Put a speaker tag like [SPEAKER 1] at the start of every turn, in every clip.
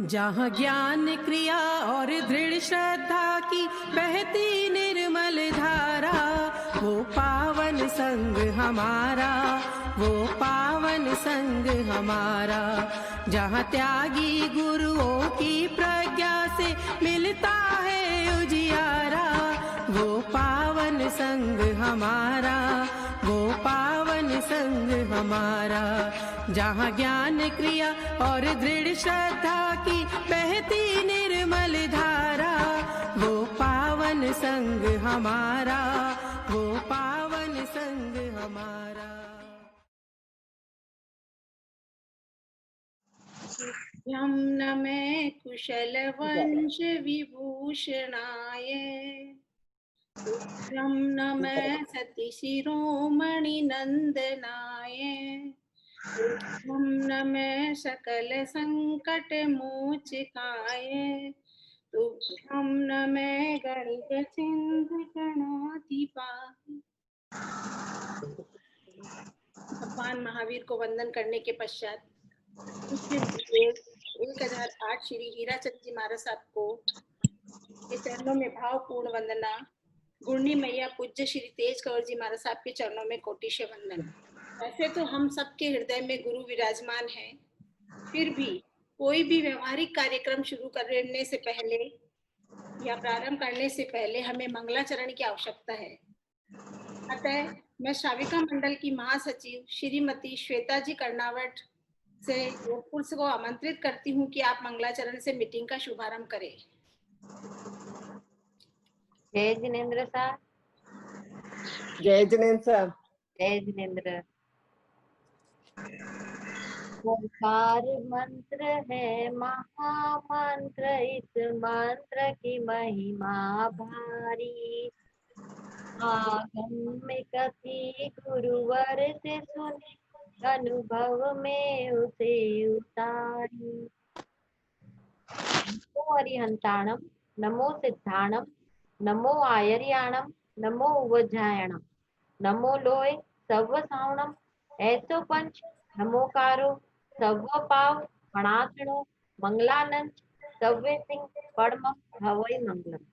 [SPEAKER 1] जहाँ ज्ञान क्रिया और दृढ़ श्रद्धा की बहती निर्मल धारा, वो पावन संग हमारा, वो पावन संग हमारा। जहाँ त्यागी गुरुओं की प्रज्ञा से मिलता है उजियारा, वो पावन संग हमारा, वो पावन संग हमारा। जहाँ ज्ञान क्रिया और दृढ़ श्रद्धा की बहती निर्मल धारा, वो पावन संग हमारा, वो पावन संग हमारा।
[SPEAKER 2] यम नमः कुशल वंश विभूषणाय, यम नमः सती शिरोमणि नंदनाय, यम नमः सकल संकट मोचकाय, तुभ्यं नमः गणित सिंधु गणाधिपाय। भगवान महावीर को वंदन करने के पश्चात 1008 श्री हीराचंद जी महाराज साहब को के चरणों में भावपूर्ण वंदना। गुरनी मैया पूज्य श्री तेज कंवर जी महाराज साहब के चरणों में कोटि वंदन। वैसे तो हम सबके हृदय में गुरु विराजमान है, फिर भी कोई भी व्यवहारिक कार्यक्रम शुरू करने से पहले या प्रारंभ करने से पहले हमें मंगलाचरण की आवश्यकता है। अतः मैं श्राविका मंडल की महासचिव श्रीमती श्वेता जी कर्नावट से जोधपुर को आमंत्रित करती हूँ कि आप मंगलाचरण से मीटिंग का शुभारंभ करें।
[SPEAKER 3] जय जिनेंद्र साहब।
[SPEAKER 4] जय जिनेंद्र साहब।
[SPEAKER 3] जय जिनेंद्र। ओंकार मंत्र है महामंत्र, इस मंत्र की महिमा भारी। आगम में कथी गुरुवर से सुनी, अनुभव में उसे उतारी। नमो अरिहंताणम, नमो सिद्धाणम, नमो आयर्याणम, नमो उवज्जायणम, नमो लोय सव्वसावणम, ऐसो पंच नमोकारो सव्व पाव फणासणो, मंगलानंद सव्वे सिंह पड़म हवै मंगलम।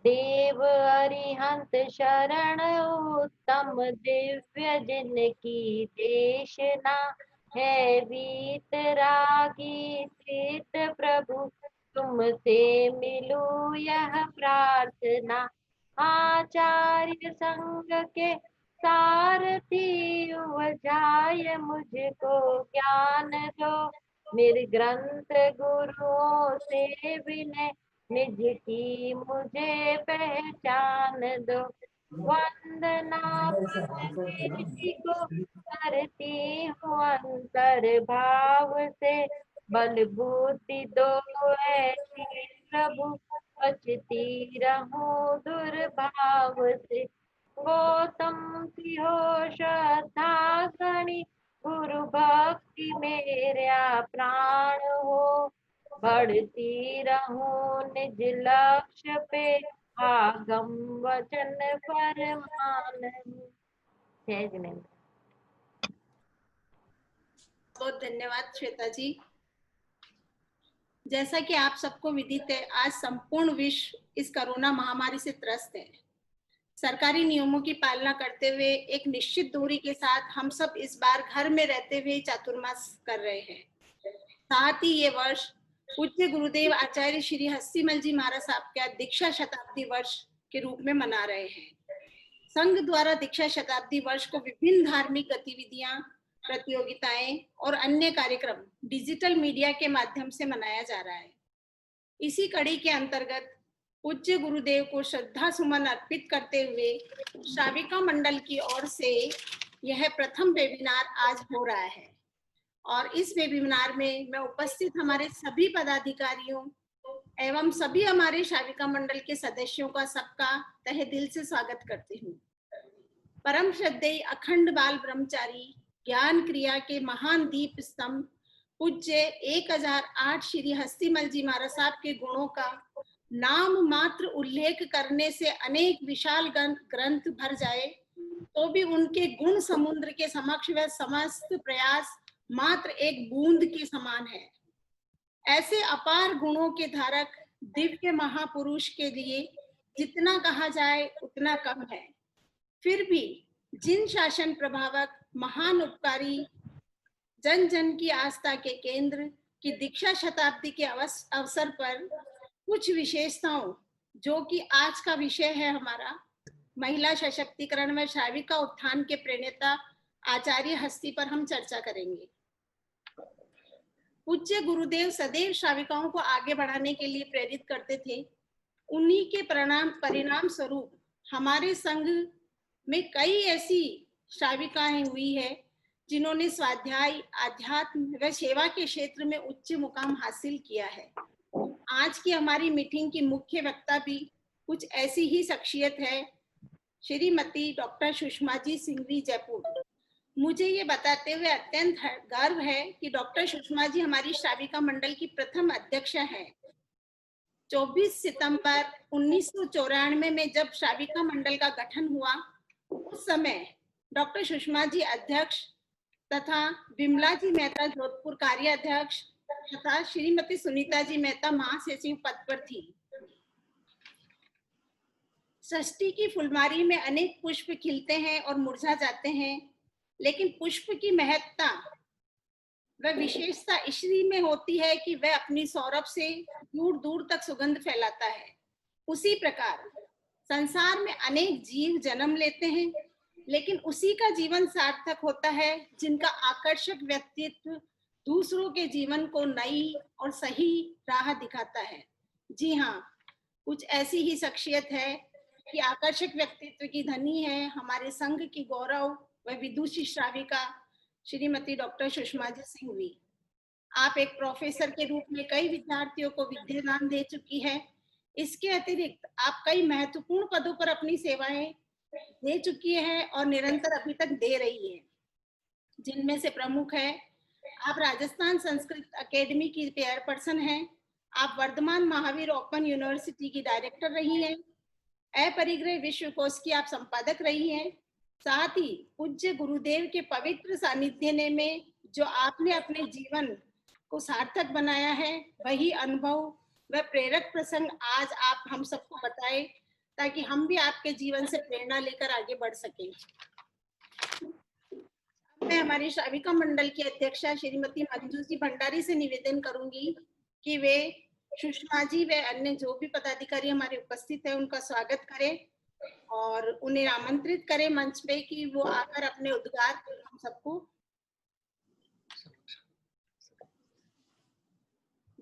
[SPEAKER 3] देव अरिहंत शरण उत्तम, दिव्य जिनकी देशना है। वीतरागी चित प्रभु, तुमसे मिलूं यह प्रार्थना। आचार्य संग के सारथी उवजाय, मुझको ज्ञान दो। निर्ग्रंथ गुरुओं से विनय, निज की मुझे पहचान दो। वंदना प्रकृति को करती हूँ अंतर भाव से, बल बुद्धि दो ऐसी प्रभु, बचती रहूं दुर्भाव से। गौतम की हो श्रद्धा गणी, गुरु भक्ति मेरा प्राण हो। बढ़ती रहूं निज लक्ष्य पे, आगम वचन फरमान। जय जिनेंद्र।
[SPEAKER 2] बहुत धन्यवाद श्वेता जी। जैसा कि आप सबको विदित है, आज संपूर्ण विश्व इस कोरोना महामारी से त्रस्त है। सरकारी नियमों की पालना करते हुए एक निश्चित दूरी के साथ हम सब इस बार घर में रहते हुए चातुर्मास कर रहे हैं। साथ ही ये वर्ष पूज्य गुरुदेव आचार्य श्री हस्सीमल जी महाराज साहब का दीक्षा शताब्दी वर्ष के रूप में मना रहे हैं। संघ द्वारा दीक्षा शताब्दी वर्ष को विभिन्न धार्मिक गतिविधियां, प्रतियोगिताएं और अन्य कार्यक्रम डिजिटल मीडिया के माध्यम से मनाया जा रहा है। इसी कड़ी के अंतर्गत पूज्य गुरुदेव को श्रद्धा सुमन अर्पित करते हुए श्राविका मंडल की ओर से यह प्रथम वेबिनार आज हो रहा है और इस वेबिनार में मैं उपस्थित हमारे सभी पदाधिकारियों एवं सभी हमारे श्राविका मंडल के सदस्यों का सबका तहे दिल से स्वागत करती हूँ। परम श्रद्धेय अखंड बाल ब्रह्मचारी ज्ञान क्रिया के महान दीप स्तंभ पूज्य 1008 श्री हस्सीमल जी महाराज साहब के गुणों का नाम मात्र उल्लेख करने से अनेक विशाल ग्रंथ भर जाए तो भी उनके गुण समुद्र के समक्ष वह समस्त प्रयास मात्र एक बूंद के समान है। ऐसे अपार गुणों के धारक दिव्य महापुरुष के लिए जितना कहा जाए उतना कम है। फिर भी जिन शासन प्रभावक महान उपकारी जन जन की आस्था के केंद्र की दीक्षा शताब्दी के अवसर पर कुछ विशेषताओं, जो कि आज का विषय है हमारा, महिला सशक्तिकरण व श्राविका उत्थान के प्रणेता आचार्य हस्ती पर हम चर्चा करेंगे। पूज्य गुरुदेव सदैव श्राविकाओं को आगे बढ़ाने के लिए प्रेरित करते थे। उन्हीं के परिणाम स्वरूप हमारे संघ में कई ऐसी श्राविकाएं हुई है जिन्होंने स्वाध्याय, आध्यात्म व सेवा के क्षेत्र में उच्च मुकाम हासिल किया है। आज की हमारी मीटिंग की मुख्य वक्ता भी कुछ ऐसी ही शख्सियत है, श्रीमती डॉक्टर सुषमा जी सिंघवी, जयपुर। मुझे ये बताते हुए अत्यंत गर्व है कि डॉक्टर सुषमा जी हमारी श्राविका मंडल की प्रथम अध्यक्ष हैं। 24 सितंबर 1994 में जब श्राविका मंडल का गठन हुआ, उस समय डॉक्टर सुषमा जी अध्यक्ष तथा विमला जी मेहता जोधपुर कार्याध्यक्ष तथा श्रीमती सुनीता जी मेहता महासचिव पद पर थी। सृष्टि की फुलमारी में अनेक पुष्प खिलते हैं और मुरझा जाते हैं, लेकिन पुष्प की महत्ता व विशेषता इसलिए में होती है कि वह अपनी सौरभ से दूर दूर तक सुगंध फैलाता है। उसी प्रकार संसार में अनेक जीव जन्म लेते हैं, लेकिन उसी का जीवन सार्थक होता है जिनका आकर्षक व्यक्तित्व दूसरों के जीवन को नई और सही राह दिखाता है। जी हाँ, कुछ ऐसी ही शख्सियत है कि आकर्षक व्यक्तित्व की धनी है हमारे संघ की गौरव व विदुषी श्राविका श्रीमती डॉक्टर सुषमा जी सिंघवी। आप एक प्रोफेसर के रूप में कई विद्यार्थियों को विद्यादान दे चुकी है। इसके अतिरिक्त आप कई महत्वपूर्ण पदों पर अपनी सेवाएं दे चुकी है और निरंतर अभी तक दे रही है, जिनमें से प्रमुख है आप राजस्थान संस्कृत अकेडमी की चेयरपर्सन हैं, आप वर्धमान महावीर ओपन यूनिवर्सिटी की डायरेक्टर रही हैं, अपरिग्रह विश्व कोश की आप संपादक रही हैं। साथ ही पूज्य गुरुदेव के पवित्र सानिध्य में जो आपने अपने जीवन को सार्थक बनाया है, वही अनुभव व प्रेरक प्रसंग आज आप हम सबको बताएं, ताकि हम भी आपके जीवन से प्रेरणा लेकर आगे बढ़ सकें। मैं हमारी श्राविका मंडल की अध्यक्षा श्रीमती मंजू जी भंडारी से निवेदन करूंगी कि वे सुषमा जी व अन्य जो भी पदाधिकारी हमारे उपस्थित है उनका स्वागत करें और उन्हें आमंत्रित करें मंच पे कि वो आकर अपने उद्गार हम सबको।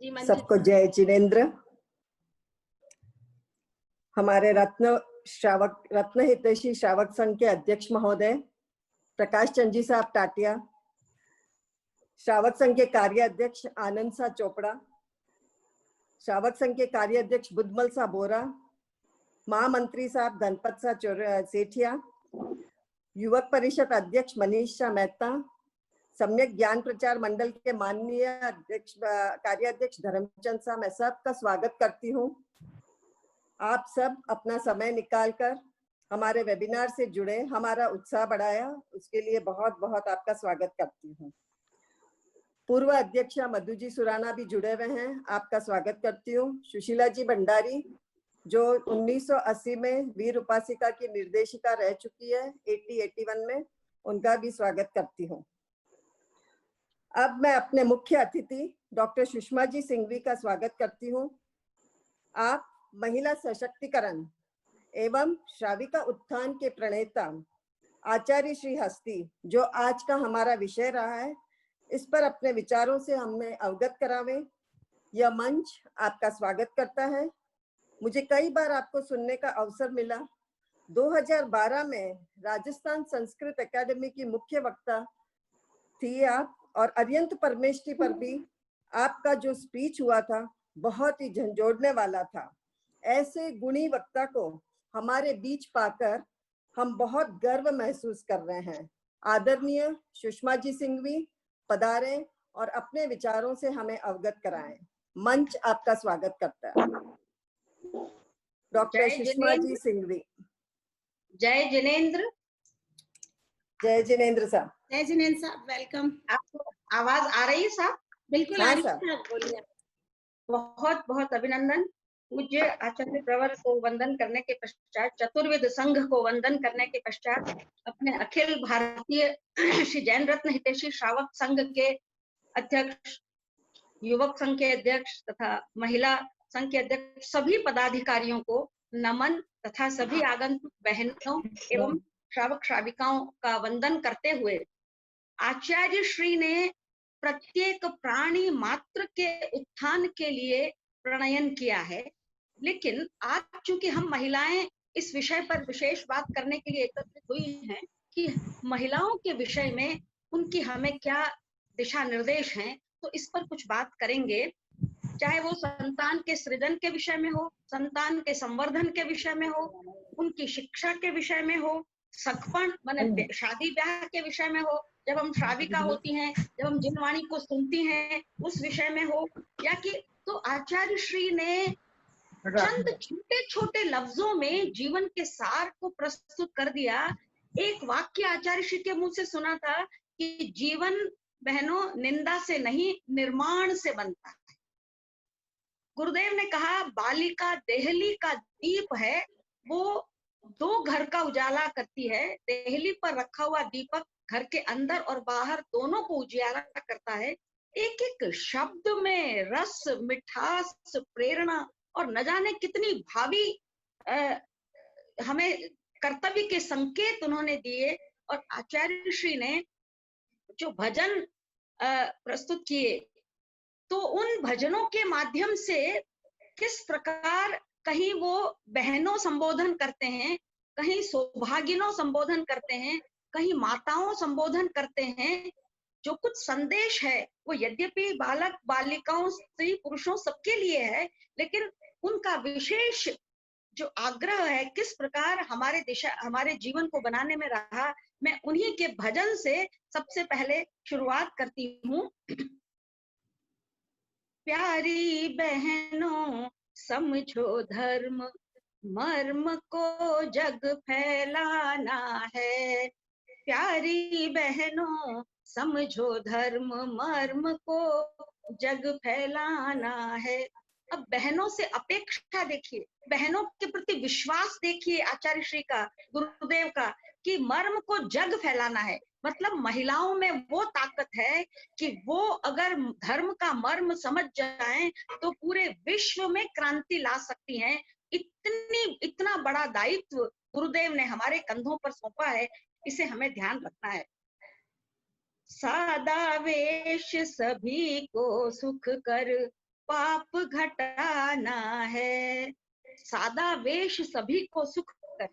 [SPEAKER 2] जी मंजू।
[SPEAKER 4] सबको जय जिनेन्द्र। हमारे रत्न हितैषी श्रावक संघ के अध्यक्ष महोदय प्रकाश चंद जी साहब टाटिया, श्रावक संघ के कार्याध्यक्ष आनंद सा चोपड़ा, श्रावक संघ के कार्याध्यक्ष बुद्धमल सा बोरा, महामंत्री साहब धनपत सा सेठिया, युवक परिषद अध्यक्ष मनीष शाह मेहता, सम्यक ज्ञान प्रचार मंडल के माननीय अध्यक्ष कार्याध्यक्ष धर्मचंद साहब, मैं सबका स्वागत करती हूँ। आप सब अपना समय निकालकर हमारे वेबिनार से जुड़े, हमारा उत्साह बढ़ाया, उसके लिए बहुत बहुत आपका स्वागत करती हूँ। पूर्व अध्यक्षा मधु जी सुराना भी जुड़े हुए हैं, आपका स्वागत करती हूँ। सुशीला जी भंडारी जो 1980 में वीर उपासिका की निर्देशिका रह चुकी है, 80-81 में, उनका भी स्वागत करती हूँ। अब मैं अपने मुख्य अतिथि डॉक्टर सुषमा जी सिंघवी का स्वागत करती हूँ। आप महिला सशक्तिकरण एवं श्राविका उत्थान के प्रणेता आचार्य श्री हस्ती, जो आज का हमारा विषय रहा है, इस पर अपने विचारों से हमें अवगत करावे। यह मंच आपका स्वागत करता है। मुझे कई बार आपको सुनने का अवसर मिला। 2012 में राजस्थान संस्कृत अकादमी की मुख्य वक्ता थी आप, और अरियंत परमेष्ठी पर भी आपका जो स्पीच हुआ था बहुत ही झंझोड़ने वाला था। ऐसे गुणी वक्ता को हमारे बीच पाकर हम बहुत गर्व महसूस कर रहे हैं। आदरणीय सुषमा जी सिंघवी पधारें और अपने विचारों से हमें अवगत कराएं। मंच आपका स्वागत करता है। डॉक्टर सुषमा जी सिंघवी।
[SPEAKER 5] जय जिनेन्द्र।
[SPEAKER 4] जय जिनेन्द्र साहब।
[SPEAKER 2] जय जिनेन्द्र साहब, वेलकम।
[SPEAKER 5] आवाज आ रही है साहब?
[SPEAKER 2] बिल्कुल
[SPEAKER 4] हाँ,
[SPEAKER 2] आ रही है
[SPEAKER 4] साहब।
[SPEAKER 2] साहब, बोलिए।
[SPEAKER 5] बहुत बहुत अभिनंदन। पूज्य आचार्य प्रवर को वंदन करने के पश्चात, चतुर्वेद संघ को वंदन करने के पश्चात, अपने अखिल भारतीय श्री जैन रत्न हितैषी श्रावक संघ के अध्यक्ष, युवक संघ के अध्यक्ष तथा महिला संघ के अध्यक्ष, सभी पदाधिकारियों को नमन तथा सभी आगंतुक बहनों एवं श्रावक श्राविकाओं का वंदन करते हुए, आचार्य श्री ने प्रत्येक प्राणी मात्र के उत्थान के लिए प्रणयन किया है। लेकिन आज चूंकि हम महिलाएं इस विषय पर विशेष बात करने के लिए एकत्रित हुई हैं कि महिलाओं के विषय में उनकी हमें क्या दिशा निर्देश हैं, तो इस पर कुछ बात करेंगे। चाहे वो संतान के सृजन के विषय में हो, संतान के संवर्धन के विषय में हो, उनकी शिक्षा के विषय में हो, सखपन माने शादी ब्याह के विषय में हो, जब हम श्राविका होती हैं, जब हम जिनवाणी को सुनती हैं उस विषय में हो, या कि तो आचार्य श्री ने चंद छोटे छोटे लफ्जों में जीवन के सार को प्रस्तुत कर दिया। एक वाक्य आचार्य श्री के मुंह से सुना था कि जीवन बहनों निंदा से नहीं निर्माण से बनता है। गुरुदेव ने कहा बालिका देहली का दीप है, वो दो घर का उजाला करती है। देहली पर रखा हुआ दीपक घर के अंदर और बाहर दोनों को उजियारा करता है। एक एक शब्द में रस, मिठास, प्रेरणा और न जाने कितनी भावी हमें कर्तव्य के संकेत उन्होंने दिए। और आचार्य श्री ने जो भजन प्रस्तुत किए, तो उन भजनों के माध्यम से किस प्रकार कहीं वो बहनों संबोधन करते हैं, कहीं सौभागिनों संबोधन करते हैं, कहीं माताओं संबोधन करते हैं। जो कुछ संदेश है वो यद्यपि बालक बालिकाओं, स्त्री पुरुषों सबके लिए है, लेकिन उनका विशेष जो आग्रह है किस प्रकार हमारे जीवन को बनाने में रहा, मैं उन्हीं के भजन से सबसे पहले शुरुआत करती हूँ। प्यारी बहनों समझो धर्म, मर्म को जग फैलाना है। प्यारी बहनों समझो धर्म, मर्म को जग फैलाना है। अब बहनों से अपेक्षा देखिए, बहनों के प्रति विश्वास देखिए आचार्य श्री का, गुरुदेव का, कि मर्म को जग फैलाना है। मतलब महिलाओं में वो ताकत है कि वो अगर धर्म का मर्म समझ जाएं तो पूरे विश्व में क्रांति ला सकती हैं। इतना बड़ा दायित्व गुरुदेव ने हमारे कंधों पर सौंपा है, इसे हमें ध्यान रखना है। सादा वेश सभी को सुख कर पाप घटाना है। सादा वेश सभी को सुख कर।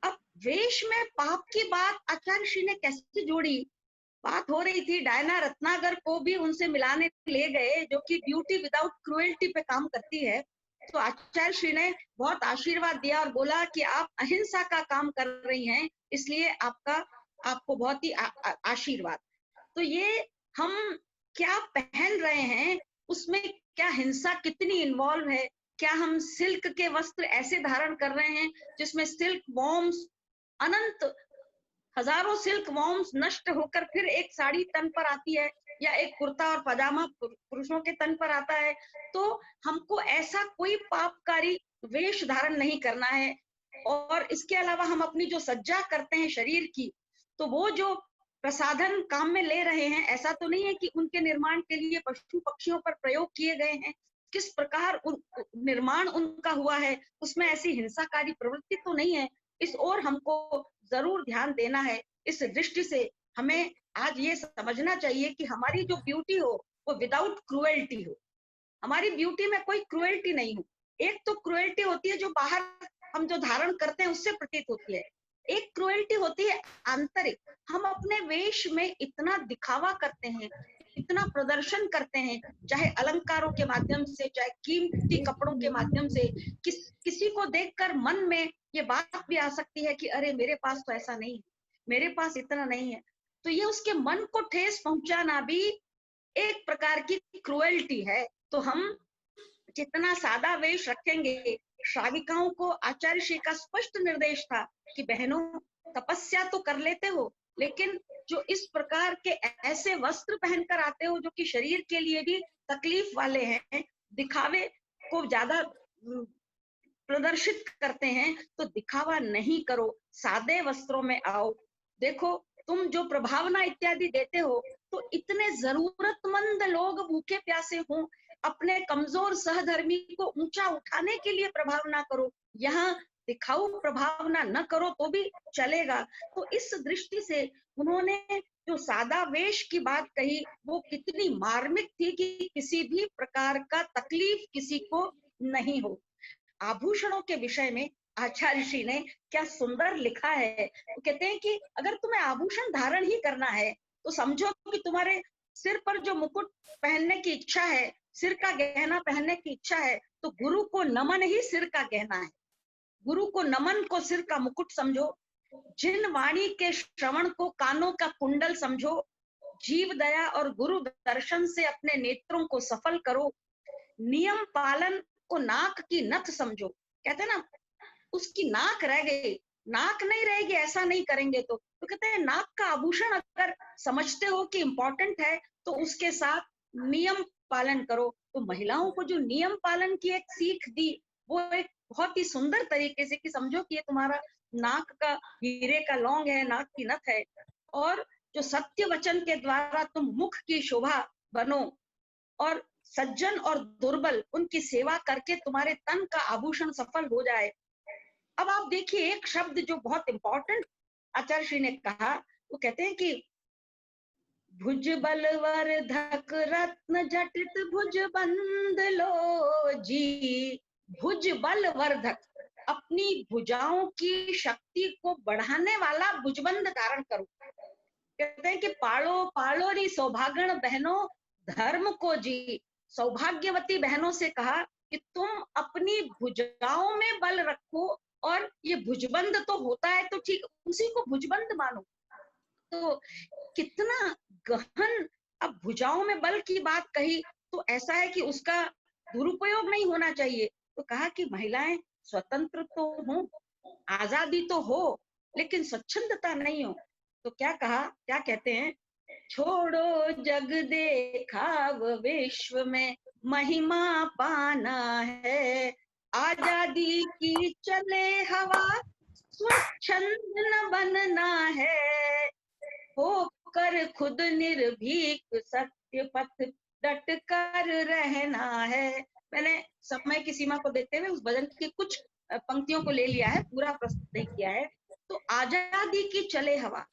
[SPEAKER 5] अब वेश में पाप की बात आचार्य श्री ने कैसे जोड़ी? बात हो रही थी, डायना रत्नागर को भी उनसे मिलाने ले गए, जो कि ब्यूटी विदाउट क्रुएल्टी पे काम करती है। तो आचार्य श्री ने बहुत आशीर्वाद दिया और बोला कि आप अहिंसा का काम कर रही हैं, इसलिए आपको बहुत ही आशीर्वाद। तो ये हम क्या पहन रहे हैं, उसमें क्या हिंसा कितनी इन्वॉल्व है? क्या हम सिल्क के वस्त्र ऐसे धारण कर रहे हैं जिसमें सिल्क वॉर्म्स, अनंत हजारों सिल्क वॉर्म्स नष्ट होकर फिर एक साड़ी तन पर आती है, या एक कुर्ता और पजामा पुरुषों के तन पर आता है? तो हमको ऐसा कोई पापकारी वेश धारण नहीं करना है। और इसके अलावा हम अपनी जो सज्जा करते हैं शरीर की, तो वो जो प्रसाधन काम में ले रहे हैं, ऐसा तो नहीं है कि उनके निर्माण के लिए पशु पक्षियों पर प्रयोग किए गए हैं। किस प्रकार निर्माण उनका हुआ है, उसमें ऐसी हिंसाकारी प्रवृत्ति तो नहीं है। इस ओर हमको जरूर ध्यान देना है। इस दृष्टि से हमें आज ये समझना चाहिए कि हमारी जो ब्यूटी हो वो विदाउट क्रुएल्टी हो। हमारी ब्यूटी में कोई क्रुएल्टी नहीं हो। एक तो क्रुएल्टी होती है जो बाहर हम जो धारण करते हैं उससे प्रतीत होती है, एक क्रुएल्टी होती है आंतरिक। हम अपने वेश में इतना दिखावा करते हैं, इतना प्रदर्शन करते हैं, चाहे अलंकारों के माध्यम से, चाहे कीमती कपड़ों के माध्यम से। किसी को देखकर मन में ये बात भी आ सकती है कि अरे मेरे पास तो ऐसा नहीं है, मेरे पास इतना नहीं है। तो ये उसके मन को ठेस पहुंचाना भी एक प्रकार की क्रुएल्टी है। तो हम जितना सादा वेश रखेंगे, श्राविकाओं को आचार्य श्री का स्पष्ट निर्देश था कि बहनों तपस्या तो कर लेते हो, लेकिन जो इस प्रकार के ऐसे वस्त्र पहनकर आते हो जो कि शरीर के लिए भी तकलीफ वाले हैं, दिखावे को ज्यादा प्रदर्शित करते हैं, तो दिखावा नहीं करो, सादे वस्त्रों में आओ। देखो तुम जो प्रभावना इत्यादि देते हो, तो इतने जरूरतमंद लोग भूखे प्यासे हों, अपने कमजोर सहधर्मी को ऊंचा उठाने के लिए प्रभावना करो, यहाँ दिखाऊ प्रभावना न करो तो भी चलेगा। तो इस दृष्टि से उन्होंने जो सादा वेश की बात कही वो कितनी मार्मिक थी कि किसी भी प्रकार का तकलीफ किसी को नहीं हो। आभूषणों के विषय में आचार्य श्री ने क्या सुंदर लिखा है। वो कहते हैं कि अगर तुम्हें आभूषण धारण ही करना है तो समझो कि तुम्हारे सिर पर जो मुकुट पहनने की इच्छा है, सिर का गहना पहनने की इच्छा है, तो गुरु को नमन ही सिर का गहना है। गुरु को नमन को सिर का मुकुट समझो, जिन वाणी के श्रवण को कानों का कुंडल समझो, जीव दया और गुरु दर्शन से अपने नेत्रों को सफल करो, नियम पालन को नाक की नथ समझो। कहते हैं ना, उसकी नाक रह गई, नाक नहीं रहेगी ऐसा नहीं करेंगे तो कहते हैं नाक का आभूषण अगर समझते हो कि इम्पोर्टेंट है तो उसके साथ नियम पालन करो। तो महिलाओं को जो नियम पालन की एक सीख दी वो एक बहुत ही सुंदर तरीके से कि समझो कि ये तुम्हारा नाक का हीरे का लौंग है, नाक की नथ है, और जो सत्य वचन के द्वारा तुम मुख की शोभा बनो, और सज्जन और दुर्बल उनकी सेवा करके तुम्हारे तन का आभूषण सफल हो जाए। अब आप देखिए एक शब्द जो बहुत इंपॉर्टेंट आचार्य श्री ने कहा, वो कहते हैं कि भुज बलवर्धक रत्न जटित भुज बंद लो जी। भुज बलवर्धक, अपनी भुजाओं की शक्ति को बढ़ाने वाला भुजबंद धारण करो। कहते हैं कि पालो पालो री सौभागण बहनों धर्म को जी। सौभाग्यवती बहनों से कहा कि तुम अपनी भुजाओं में बल रखो, और ये भुजबंद तो होता है तो ठीक, उसी को भुजबंद मानो। तो कितना गहन, अब भुजाओं में बल की बात कही तो ऐसा है कि उसका दुरुपयोग नहीं होना चाहिए। तो कहा कि महिलाएं स्वतंत्र तो हो, आजादी तो हो, लेकिन स्वच्छंदता नहीं हो। तो क्या कहा, क्या कहते हैं, छोड़ो जग देखाव विश्व में महिमा पाना है, आजादी की चले हवा स्वच्छंद न बनना है, होकर खुद निर्भीक सत्य पथ डट कर रहना है। मैंने समय की सीमा को देखते हुए उस भजन की कुछ पंक्तियों को ले लिया है, पूरा प्रस्तुत नहीं किया है। तो आजादी की चले हवा,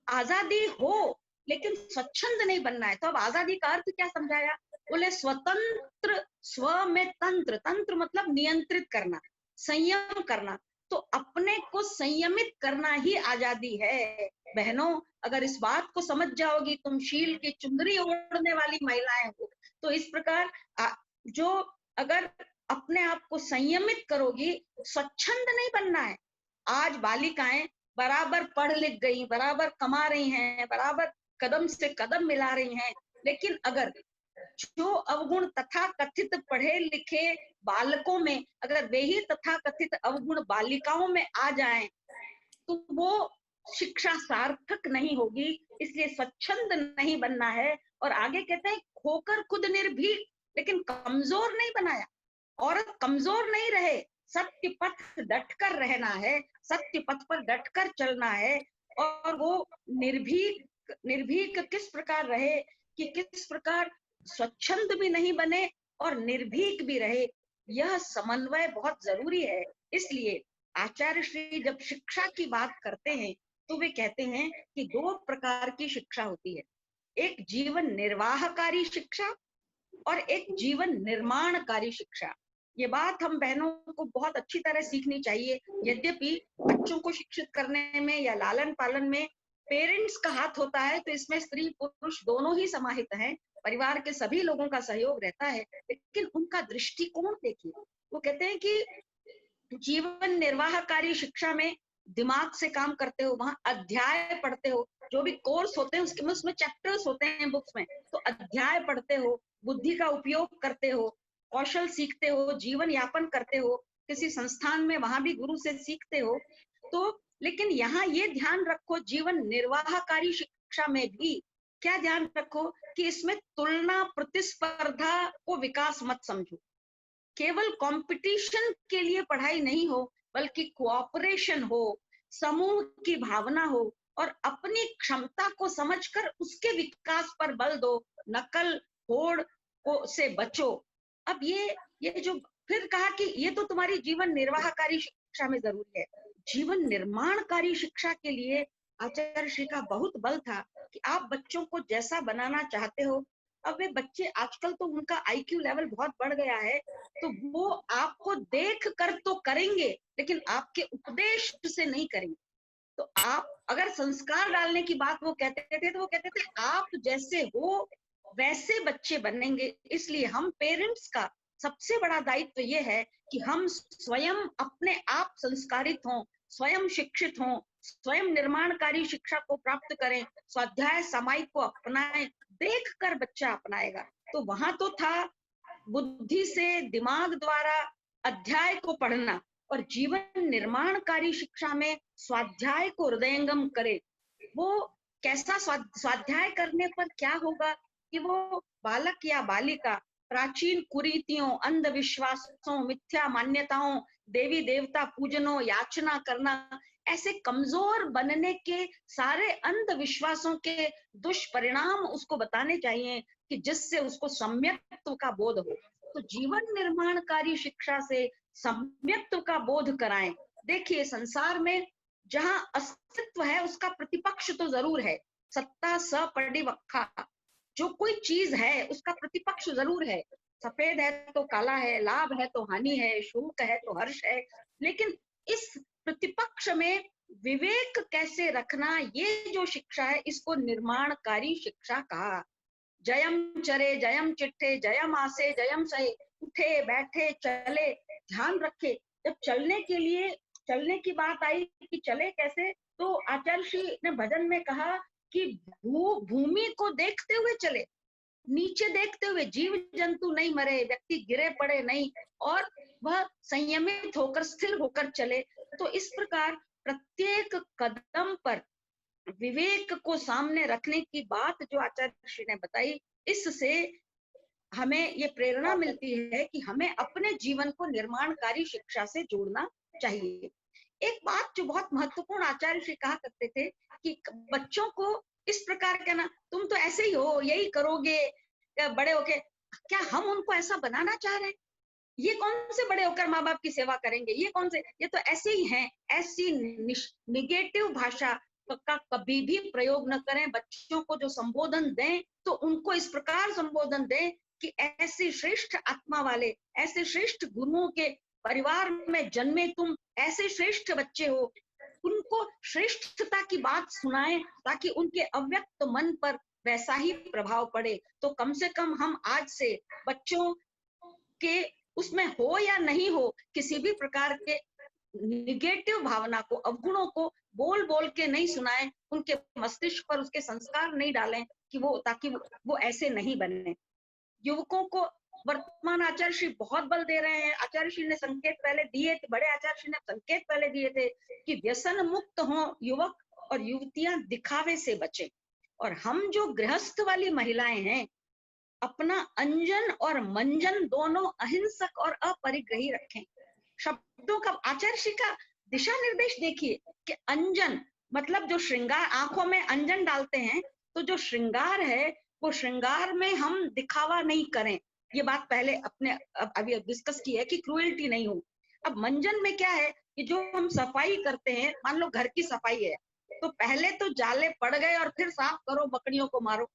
[SPEAKER 5] आजादी हो लेकिन स्वच्छंद नहीं बनना है। तो अब आजादी का अर्थ क्या समझाया, बोले स्वतंत्र, स्व में तंत्र, तंत्र मतलब नियंत्रित करना, संयम करना। तो अपने को संयमित करना ही आजादी है। बहनों अगर इस बात को समझ जाओगी, तुम शील की चुंदरी ओढ़ने वाली महिलाएं हो, तो इस प्रकार जो अगर अपने आप को संयमित करोगी, स्वच्छंद नहीं बनना है। आज बालिकाएं बराबर पढ़ लिख गई, बराबर कमा रही हैं, बराबर कदम से कदम मिला रही हैं, लेकिन अगर जो अवगुण तथा कथित पढ़े लिखे बालकों में अगर वे ही तथा कथित अवगुण बालिकाओं में आ जाएं, तो वो शिक्षा सार्थक नहीं होगी। इसलिए स्वच्छंद नहीं बनना है। और आगे कहते हैं खोकर खुद निर्भीक, लेकिन कमजोर नहीं बनाया। औरत कमजोर नहीं रहे, सत्य पथ डटकर रहना है, सत्य पथ पर डटकर चलना है। और वो निर्भीक, निर्भीक किस प्रकार रहे कि किस प्रकार स्वच्छंद भी नहीं बने और निर्भीक भी रहे, यह समन्वय बहुत जरूरी है। इसलिए आचार्य श्री जब शिक्षा की बात करते हैं तो वे कहते हैं कि दो प्रकार की शिक्षा होती है, एक जीवन निर्वाहकारी शिक्षा और एक जीवन निर्माणकारी शिक्षा। ये बात हम बहनों को बहुत अच्छी तरह सीखनी चाहिए। यद्यपि बच्चों को शिक्षित करने में या लालन पालन में पेरेंट्स का हाथ होता है, तो इसमें स्त्री पुरुष दोनों ही समाहित हैं, परिवार के सभी लोगों का सहयोग रहता है, लेकिन उनका दृष्टिकोण देखिए। वो कहते हैं कि जीवन निर्वाहकारी शिक्षा में दिमाग से काम करते हो, वहां अध्याय पढ़ते हो, जो भी कोर्स होते हैं उसमें चैप्टर्स होते हैं बुक्स में, तो अध्याय पढ़ते हो, बुद्धि का उपयोग करते हो, कौशल सीखते हो, जीवन यापन करते हो, किसी संस्थान में वहां भी गुरु से सीखते हो। तो लेकिन यहाँ ये ध्यान रखो, जीवन निर्वाहकारी शिक्षा में भी क्या ध्यान रखो कि इसमें तुलना प्रतिस्पर्धा को विकास मत समझो। केवल कंपटीशन के लिए पढ़ाई नहीं हो, बल्कि कोऑपरेशन हो, समूह की भावना हो और अपनी क्षमता को समझकर उसके विकास पर बल दो। नकल होड़ को से बचो। अब ये जो फिर कहा कि ये तो तुम्हारी जीवन निर्वाहकारी शिक्षा में जरूरी है। जीवन निर्माणकारी शिक्षा के लिए आचार्य श्री का बहुत बल था कि आप बच्चों को जैसा बनाना चाहते हो। अब वे बच्चे आजकल तो उनका आईक्यू लेवल बहुत बढ़ गया है, तो वो आपको देख कर तो करेंगे, लेकिन आपके उपदेश से नहीं करेंगे। तो आप अगर संस्कार डालने की बात वो कहते थे, तो वो कहते थे आप जैसे हो वैसे बच्चे बनेंगे। इसलिए हम पेरेंट्स का सबसे बड़ा दायित्व ये है कि हम स्वयं अपने आप संस्कारित हों, स्वयं शिक्षित हों, स्वयं निर्माणकारी शिक्षा को प्राप्त करें, स्वाध्याय सामायिक को अपनाएं। देखकर बच्चा अपनाएगा। तो वहां तो था बुद्धि से दिमाग द्वारा अध्याय को पढ़ना, और जीवन निर्माणकारी शिक्षा में स्वाध्याय को हृदयंगम करे। वो कैसा स्वाध्याय करने पर क्या होगा कि वो बालक या बालिका प्राचीन कुरीतियों, अंधविश्वासों, मिथ्या मान्यताओं, देवी देवता पूजनों, याचना करना, ऐसे कमजोर बनने के सारे अंधविश्वासों के दुष्परिणाम उसको बताने चाहिए कि जिससे उसको सम्यक्त्व का बोध हो। तो जीवन निर्माणकारी शिक्षा से सम्यक्त्व का बोध कराएं। देखिए, संसार में जहां अस्तित्व है उसका प्रतिपक्ष तो जरूर है। सत्ता सपरिवक्खा, जो कोई चीज है उसका प्रतिपक्ष जरूर है। सफेद है तो काला है, लाभ है तो हानि है, शोक है तो हर्ष है। लेकिन इस प्रतिपक्ष में विवेक कैसे रखना, ये जो शिक्षा है इसको निर्माणकारी शिक्षा कहा। जयम चरे जयम चिट्ठे, जयम आसे जयम सहे, उठे बैठे चले, ध्यान रखे। जब चलने की बात आई कि चले कैसे, तो आचार्य श्री ने भजन में कहा कि भूमि को देखते हुए चले, नीचे देखते हुए। जीव जंतु नहीं मरे, व्यक्ति गिरे पड़े नहीं, और वह संयमित होकर स्थिर होकर चले। तो इस प्रकार प्रत्येक कदम पर विवेक को सामने रखने की बात जो आचार्य श्री ने बताई, इससे हमें ये प्रेरणा मिलती है कि हमें अपने जीवन को निर्माणकारी शिक्षा से जोड़ना चाहिए। एक बात जो बहुत महत्वपूर्ण आचार्य श्री कहा करते थे कि बच्चों को इस प्रकार कहना, तुम तो ऐसे ही हो, यही करोगे बड़े होके। क्या हम उनको ऐसा बनाना चाह रहे हैं? ये कौन से बड़े होकर माँ बाप की सेवा करेंगे? ये कौन से, ये तो ऐसे ही हैं। ऐसी निगेटिव भाषा का कभी भी प्रयोग न करें। बच्चों को जो संबोधन दें तो उनको इस प्रकार संबोधन दें कि ऐसे श्रेष्ठ आत्मा वाले, ऐसे श्रेष्ठ गुरुओं के परिवार में जन्मे तुम, ऐसे श्रेष्ठ बच्चे हो। उनको श्रेष्ठता की बात सुनाएं ताकि उनके अव्यक्त मन पर वैसा ही प्रभाव पड़े। तो कम से कम हम आज से बच्चों के उसमें हो या नहीं हो, किसी भी प्रकार के निगेटिव भावना को, अवगुणों को बोल बोल के नहीं सुनाएं। उनके मस्तिष्क पर उसके संस्कार नहीं डालें कि ताकि वो ऐसे नहीं बने। युवकों को वर्तमान आचार्य श्री बहुत बल दे रहे हैं। आचार्य श्री ने संकेत पहले दिए थे, बड़े आचार्य श्री ने संकेत पहले दिए थे कि व्यसन मुक्त हो युवक और युवतियां, दिखावे से बचें। और हम जो गृहस्थ वाली महिलाएं हैं, अपना अंजन और मंजन दोनों अहिंसक और अपरिग्रही रखें। शब्दों का आचार्य श्री का दिशा निर्देश देखिए कि अंजन मतलब जो श्रृंगार, आंखों में अंजन डालते हैं, तो जो श्रृंगार है वो श्रृंगार में हम दिखावा नहीं करें। ये बात पहले अपने अभी डिस्कस की है कि क्रूएल्टी नहीं हो। अब मंजन में क्या है कि जो हम सफाई करते हैं, मान लो घर की सफाई है, तो पहले तो जाले पड़ गए और फिर साफ करो, बकरियों को मारो।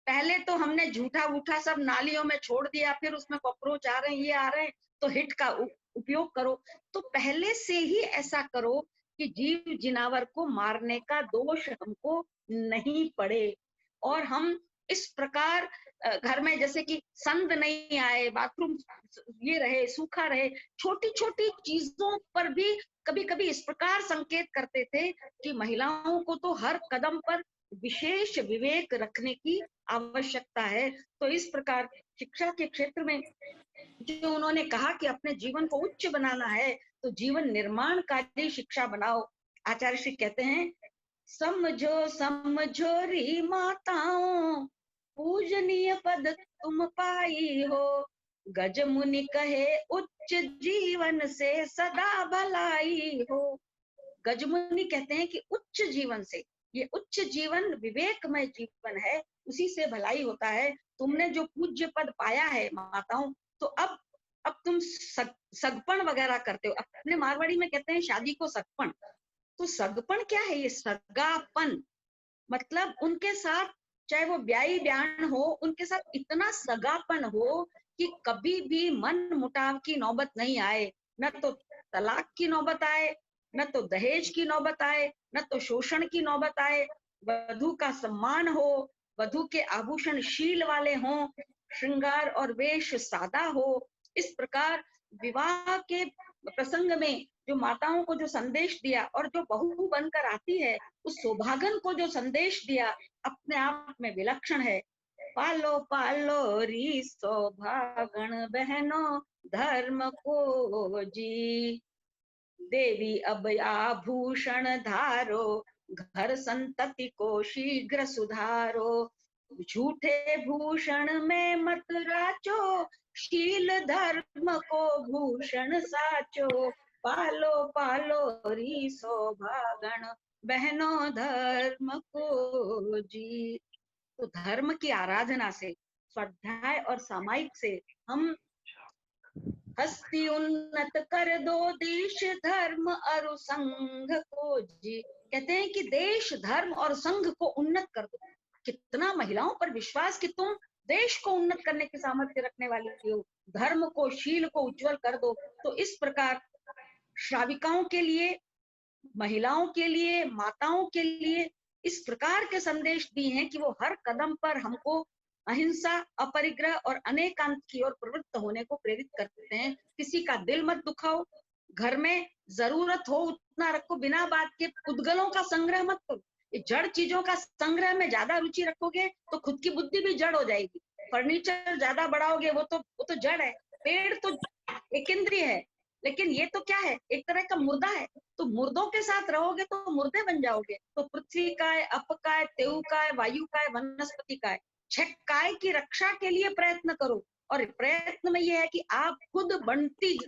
[SPEAKER 5] पहले तो हमने झूठा वूठा सब नालियों में छोड़ दिया, फिर उसमें कॉकरोच आ रहे हैं, ये आ रहे हैं, तो हिट का उपयोग करो। तो पहले से ही ऐसा करो कि जीव जिनावर को मारने का दोष हमको नहीं पड़े। और हम इस प्रकार घर में जैसे कि संद नहीं आए, बाथरूम ये रहे, सूखा रहे, छोटी छोटी चीजों पर भी कभी कभी इस प्रकार संकेत करते थे कि महिलाओं को तो हर कदम पर विशेष विवेक रखने की आवश्यकता है। तो इस प्रकार शिक्षा के क्षेत्र में जो उन्होंने कहा कि अपने जीवन को उच्च बनाना है, तो जीवन निर्माणकारी शिक्षा बनाओ। आचार्य श्री कहते हैं, समझो समझो री माताओं, पूजनीय पद तुम पाई हो। गज मुनि कहे उच्च जीवन से सदा भलाई हो। गज मुनि कहते हैं कि उच्च जीवन से, ये उच्च जीवन विवेकमय जीवन है, उसी से भलाई होता है। तुमने जो पूज्य पद पाया है माताओं, तो अब तुम सगपण वगैरह करते हो। अपने मारवाड़ी में कहते हैं शादी को सगपण। तो सगपण क्या है? ये सगापन, मतलब उनके साथ, चाहे वो ब्याही ब्यान हो, उनके साथ इतना सगापन हो कि कभी भी मन मुटाव की नौबत नहीं आए, न तो तलाक की नौबत आए, न तो दहेज की नौबत आए, न तो शोषण की नौबत आए। वधू का सम्मान हो, वधू के आभूषण शील वाले हों, श्रृंगार और वेश सादा हो। इस प्रकार विवाह के प्रसंग में जो माताओं को जो संदेश दिया, और जो बहू बनकर आती है उस सौभागन को जो संदेश दिया, अपने आप में विलक्षण है। पालो पालो री सौभागन बहनों, धर्म को जी। देवी अब आभूषण धारो, घर संतति को शीघ्र सुधारो। झूठे भूषण में मत राचो, शील धर्म को भूषण साचो। पालो पालो री सौभागन बहनों, धर्म को जी। तो धर्म की आराधना से, स्वाध्याय और सामायिक से हम हस्ती उन्नत कर दो, देश धर्म और संघ को जी। कहते हैं कि देश धर्म और संघ को उन्नत कर दो। कितना महिलाओं पर विश्वास कि तुम देश को उन्नत करने की सामर्थ्य रखने वाली हो, धर्म को, शील को उज्जवल कर दो। तो इस प्रकार श्राविकाओं के लिए, महिलाओं के लिए, माताओं के लिए इस प्रकार के संदेश दिए हैं कि वो हर कदम पर हमको अहिंसा, अपरिग्रह और अनेकांत की ओर प्रवृत्त होने को प्रेरित करते हैं। किसी का दिल मत दुखाओ, घर में जरूरत हो उतना रखो, बिना बात के उद्गलों का संग्रह मत करो। ये जड़ चीजों का संग्रह में ज्यादा रुचि रखोगे तो खुद की बुद्धि भी जड़ हो जाएगी। फर्नीचर ज्यादा बढ़ाओगे, वो तो जड़ है। पेड़ तो एक इंद्रिय है, लेकिन ये तो क्या है? एक तरह का मुर्दा है। तो मुर्दों के साथ रहोगे तो मुर्दे बन जाओगे। तो पृथ्वी काय, अप काय, तेउ काय, वायु काय, वनस्पति काय, 6 काय की रक्षा के लिए प्रयत्न करो। और प्रयत्न में यह है कि आप खुद बढ़ती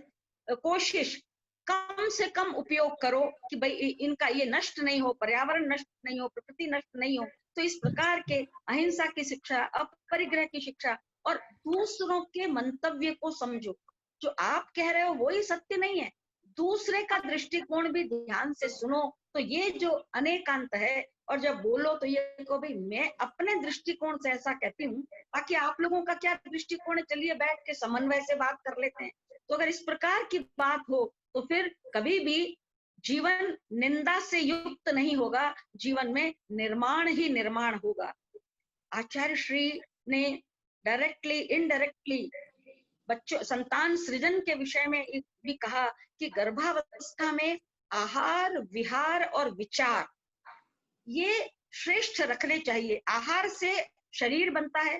[SPEAKER 5] कोशिश, कम से कम उपयोग करो कि भाई इनका ये नष्ट नहीं हो, पर्यावरण नष्ट नहीं हो, प्रकृति नष्ट नहीं हो। तो इस प्रकार के अहिंसा की शिक्षा, अपरिग्रह की शिक्षा, और दूसरों के मंतव्य को समझो। जो आप कह रहे हो वही सत्य नहीं है, दूसरे का दृष्टिकोण भी ध्यान से सुनो। तो ये जो अनेकांत है, और जब बोलो तो ये कहो भाई मैं अपने दृष्टिकोण से ऐसा कहती हूँ, बाकी आप लोगों का क्या दृष्टिकोण है, चलिए बैठ के समन्वय से बात कर लेते हैं। तो अगर इस प्रकार की बात हो तो फिर कभी भी जीवन निंदा से युक्त नहीं होगा, जीवन में निर्माण ही निर्माण होगा। आचार्य श्री ने डायरेक्टली इनडायरेक्टली बच्चों, संतान सृजन के विषय में भी कहा कि गर्भावस्था में आहार, विहार और विचार ये श्रेष्ठ रखने चाहिए। आहार से शरीर बनता है,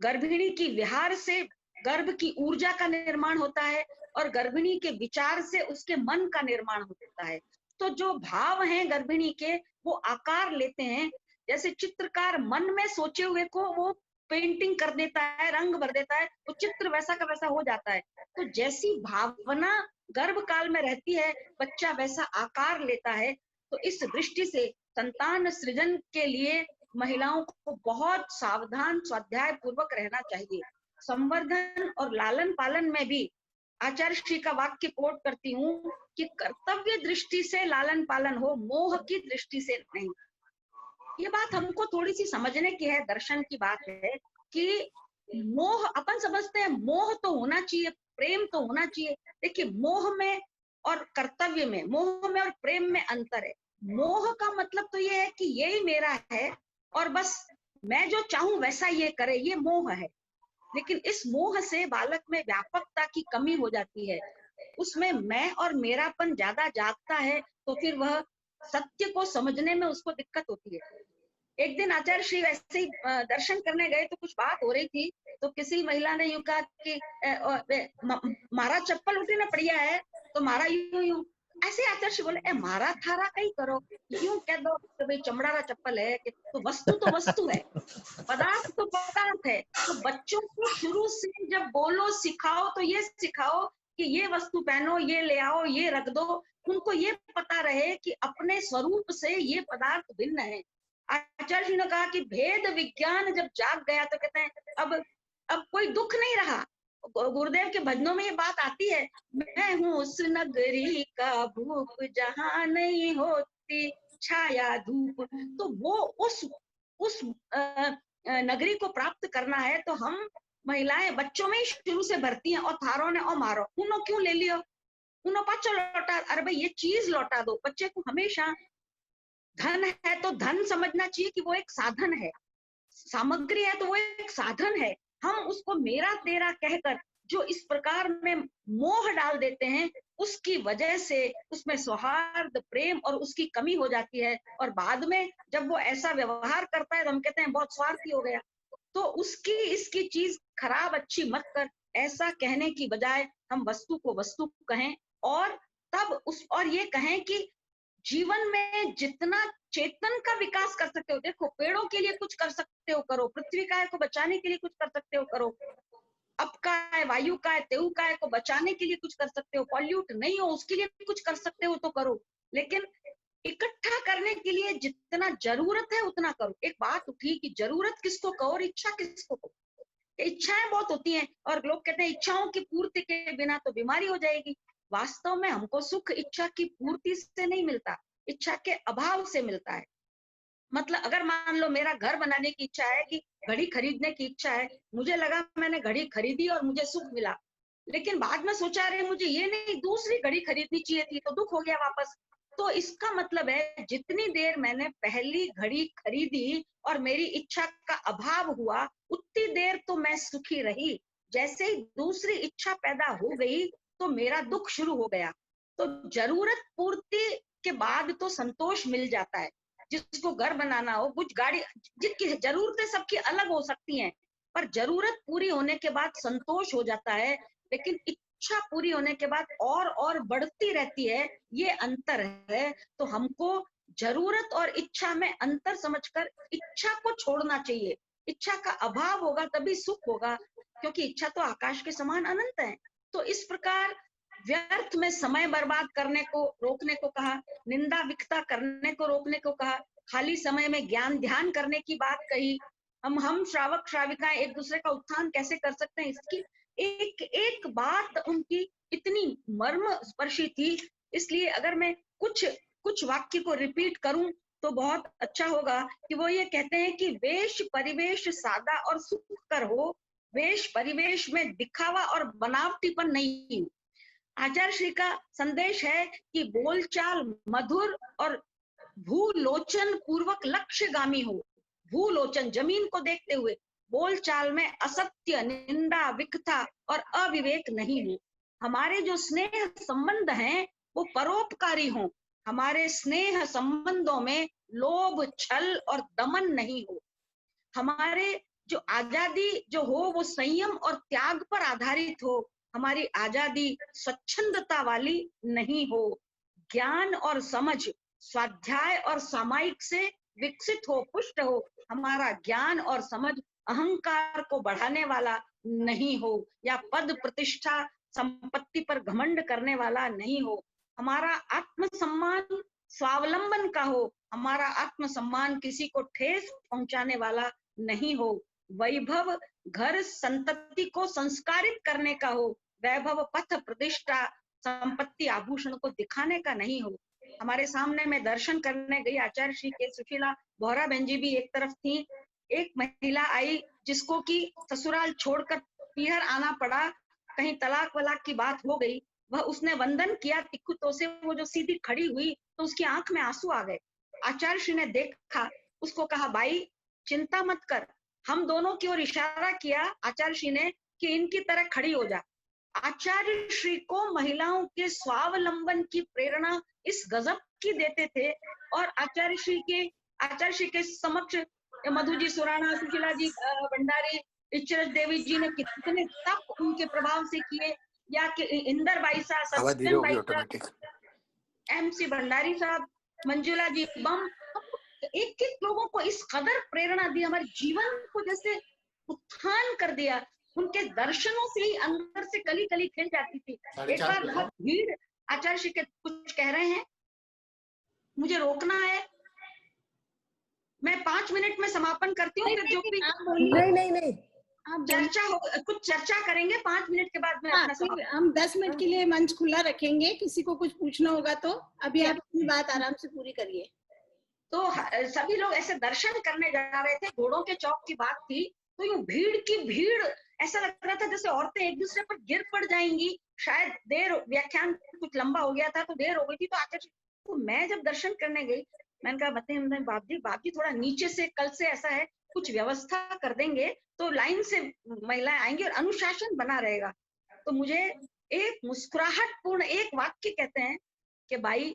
[SPEAKER 5] गर्भिणी की विहार से गर्भ की ऊर्जा का निर्माण होता है, और गर्भिणी के विचार से उसके मन का निर्माण होता है। तो जो भाव हैं गर्भिणी के, वो आकार लेते हैं। जैसे चित्रकार मन में सोचे हुए को वो पेंटिंग कर देता है, रंग भर देता है, तो चित्र वैसा का वैसा हो जाता है। तो जैसी भावना गर्भ काल में रहती है, बच्चा वैसा आकार लेता है। तो इस दृष्टि से संतान सृजन के लिए महिलाओं को बहुत सावधान, स्वाध्याय पूर्वक रहना चाहिए। संवर्धन और लालन पालन में भी आचार्य श्री का वाक्य कोट करती हूँ कि कर्तव्य दृष्टि से लालन पालन हो, मोह की दृष्टि से नहीं। ये बात हमको थोड़ी सी समझने की है, दर्शन की बात है कि मोह, अपन समझते हैं मोह तो होना चाहिए, प्रेम तो होना चाहिए। देखिए, मोह में और कर्तव्य में, मोह में और प्रेम में अंतर है। मोह का मतलब तो ये है कि यही मेरा है और बस मैं जो चाहूं वैसा ये करे, ये मोह है। लेकिन इस मोह से बालक में व्यापकता की कमी हो जाती है, उसमें मैं और मेरापन ज्यादा जागता है, तो फिर वह सत्य को समझने में उसको दिक्कत होती है। एक दिन आचार्य श्री वैसे ही दर्शन करने गए, तो कुछ बात हो रही थी, तो किसी महिला ने यूं कहा कि मारा चप्पल उठी ना बढ़िया है, तो मारा यूं यूं। ऐसे आचार्य श्री बोले, ए मारा थारा कहीं करो, यूं कह दो कि भाई चमड़ारा चप्पल है, कि तो वस्तु है, पदार्थ तो पदार्थ है। तो बच्चों को शुरू से जब बोलो सिखाओ तो ये सिखाओ कि ये वस्तु पहनो, ये ले आओ, ये रख दो, उनको ये पता रहे कि अपने स्वरूप से ये पदार्थ भिन्न है। आचार्य जी ने कहा कि भेद विज्ञान जब जाग गया तो कहते हैं अब कोई दुख नहीं रहा। गुरुदेव के भजनों में ये बात आती है, मैं हूँ उस नगरी का भूप जहाँ नहीं होती छाया धूप। तो वो उस नगरी को प्राप्त करना है तो हम महिलाएं बच्चों में ही शुरू से भरती हैं, और थारों ने और मारो, उनो क्यों ले लियो, उनो पाचो लौटा, अरे भाई ये चीज लौटा दो। बच्चे को हमेशा धन है तो धन समझना चाहिए कि वो एक साधन है, सामग्री है तो वो एक साधन है। हम उसको मेरा तेरा कहकर जो इस प्रकार में मोह डाल देते हैं, उसकी वजह से उसमें सौहार्द, प्रेम और उसकी कमी हो जाती है। और बाद में जब वो ऐसा व्यवहार करता है तो हम कहते हैं बहुत स्वार्थी हो गया। तो उसकी इसकी चीज खराब अच्छी मत कर, ऐसा कहने की बजाय हम वस्तु को वस्तु कहें, और तब और ये कहें कि जीवन में जितना चेतन का विकास कर सकते हो, देखो पेड़ों के लिए कुछ कर सकते हो करो, पृथ्वी काय को बचाने के लिए कुछ कर सकते हो करो, अप का है, वायु का है, तेऊ का है को बचाने के लिए कुछ कर सकते हो, पॉल्यूट नहीं हो उसके लिए कुछ कर सकते हो तो करो, लेकिन इकट्ठा करने के लिए जितना जरूरत है उतना करो। एक बात उठी कि जरूरत किसको कहो और इच्छा किसको कहो। इच्छाएं बहुत होती हैं और लोग कहते हैं इच्छाओं की पूर्ति के बिना तो बीमारी हो जाएगी। वास्तव में हमको सुख इच्छा की पूर्ति से नहीं मिलता, इच्छा के अभाव से मिलता है। मतलब अगर मान लो मेरा घर बनाने की इच्छा है, कि घड़ी खरीदने की इच्छा है, मुझे लगा मैंने घड़ी खरीदी और मुझे सुख मिला, लेकिन बाद में सोचा रहे मुझे ये नहीं दूसरी घड़ी खरीदनी चाहिए थी तो दुख हो गया वापस। तो इसका मतलब है जितनी देर मैंने पहली घड़ी खरीदी और मेरी इच्छा का अभाव हुआ, उतनी देर तो मैं सुखी रही। जैसे ही दूसरी इच्छा पैदा हो गई तो मेरा दुख शुरू हो गया। तो जरूरत पूर्ति के बाद तो संतोष मिल जाता है। जिसको घर बनाना हो, कुछ गाड़ी, जिसकी जरूरतें सबकी अलग हो सकती हैं, पर जरूरत पूरी होने के बाद संतोष हो जाता है, लेकिन इच्छा पूरी होने के बाद और बढ़ती रहती है, ये अंतर है। तो हमको जरूरत और इच्छा में अंतर समझकर इच्छा को छोड़ना चाहिए। इच्छा का अभाव होगा तभी सुख होगा, क्योंकि इच्छा तो आकाश के समान अनंत है। तो इस प्रकार व्यर्थ में समय बर्बाद करने को रोकने को कहा, निंदा विकता करने को रोकने को कहा, खाली समय में ज्ञान ध्यान करने की बात कही। हम श्रावक श्राविकाएं एक दूसरे का उत्थान कैसे कर सकते हैं, इसकी एक एक बात उनकी इतनी मर्म स्पर्शी थी। इसलिए अगर मैं कुछ वाक्य को रिपीट करूं तो बहुत अच्छा होगा कि वो ये कहते हैं कि वेश परिवेश सादा और सुखकर हो, वेश परिवेश में दिखावा और बनावटीपन नहीं। आचार्य श्री का संदेश है कि बोलचाल मधुर और भूलोचन पूर्वक लक्ष्यगामी हो। भूलोचन जमीन को देखते हुए, बोलचाल में असत्य, निंदा, विकथा और अविवेक नहीं हो। हमारे जो स्नेह संबंध हैं वो परोपकारी हों। हमारे स्नेह संबंधों में लोभ, छल और दमन नहीं हो। हमारे जो आजादी जो हो वो संयम और त्याग पर आधारित हो। हमारी आजादी स्वच्छंदता वाली नहीं हो। ज्ञान और समझ, स्वाध्याय और सामायिक से विकसित हो, पुष्ट हो। हमारा ज्ञान और समझ अहंकार को बढ़ाने वाला नहीं हो, या पद प्रतिष्ठा संपत्ति पर घमंड करने वाला नहीं हो। हमारा आत्मसम्मान स्वावलंबन का हो। हमारा आत्मसम्मान किसी को ठेस पहुंचाने वाला नहीं हो। वैभव घर संतति को संस्कारित करने का हो। वैभव पथ प्रतिष्ठा संपत्ति आभूषण को दिखाने का नहीं हो। हमारे सामने मैं दर्शन करने गई, आचार्य श्री के सुशीला बोहरा बहन जी भी एक तरफ थी। एक महिला आई जिसको कि ससुराल छोड़कर पीहर आना पड़ा, कहीं तलाक वलाक की बात हो गई। वह उसने वंदन किया तिक्कुतों से, वो जो सीधी खड़ी हुई तो उसकी आंख में आंसू आ गए। आचार्य श्री ने देखा, उसको कहा भाई चिंता मत कर। हम दोनों की ओर इशारा किया आचार्य श्री ने कि इनकी तरह खड़ी हो जा। आचार्य श्री को महिलाओं के स्वावलंबन की प्रेरणा इस गजब की देते थे, और आचार्य श्री के समक्ष मधु जी सुराणा, सुशीला जी भंडारी, इचरज देवी जी ने कितने तप उनके प्रभाव से किए, या कि इंदर बाईसा, सत्यन बाईसा, MC भंडारी साहब, मंजुला जी, बम, एक एक लोगों को इस कदर प्रेरणा दी, हमारे जीवन को जैसे उत्थान कर दिया। उनके दर्शनों से ही अंदर से कली कली खिल जाती थी। एक बार बहुत भीड़, आचार्य श्री के कुछ कह रहे हैं, मुझे रोकना है, मैं 5 मिनट में समापन करती हूँ, फिर जो भी
[SPEAKER 2] आप बोलिए,
[SPEAKER 4] नहीं नहीं नहीं,
[SPEAKER 2] आप बोलिए।
[SPEAKER 5] चर्चा हो, कुछ चर्चा करेंगे, 5 मिनट के बाद में
[SPEAKER 2] हाँ,
[SPEAKER 5] अपना
[SPEAKER 2] फिर
[SPEAKER 5] समापन।
[SPEAKER 2] हम 10 मिनट के लिए मंच खुला रखेंगे, किसी को कुछ पूछना होगा तो। अभी आप अपनी बात आराम से पूरी करिए।
[SPEAKER 5] तो सभी लोग ऐसे दर्शन करने जा रहे थे, घोड़ों के चौक की बात थी, तो यूं भीड़ की भीड़, ऐसा लग रहा था जैसे औरतें एक दूसरे पर गिर पड़ जाएंगी। शायद देर, व्याख्यान कुछ लंबा हो गया था तो देर हो गई थी, तो आचार्य, तो मैं जब दर्शन करने गई, मैंने कहा बताइए बाप जी थोड़ा नीचे से, कल से ऐसा है कुछ व्यवस्था कर देंगे तो लाइन से महिलाएं आएंगी और अनुशासन बना रहेगा। तो मुझे एक मुस्कुराहट पूर्ण एक वाक्य कहते हैं कि भाई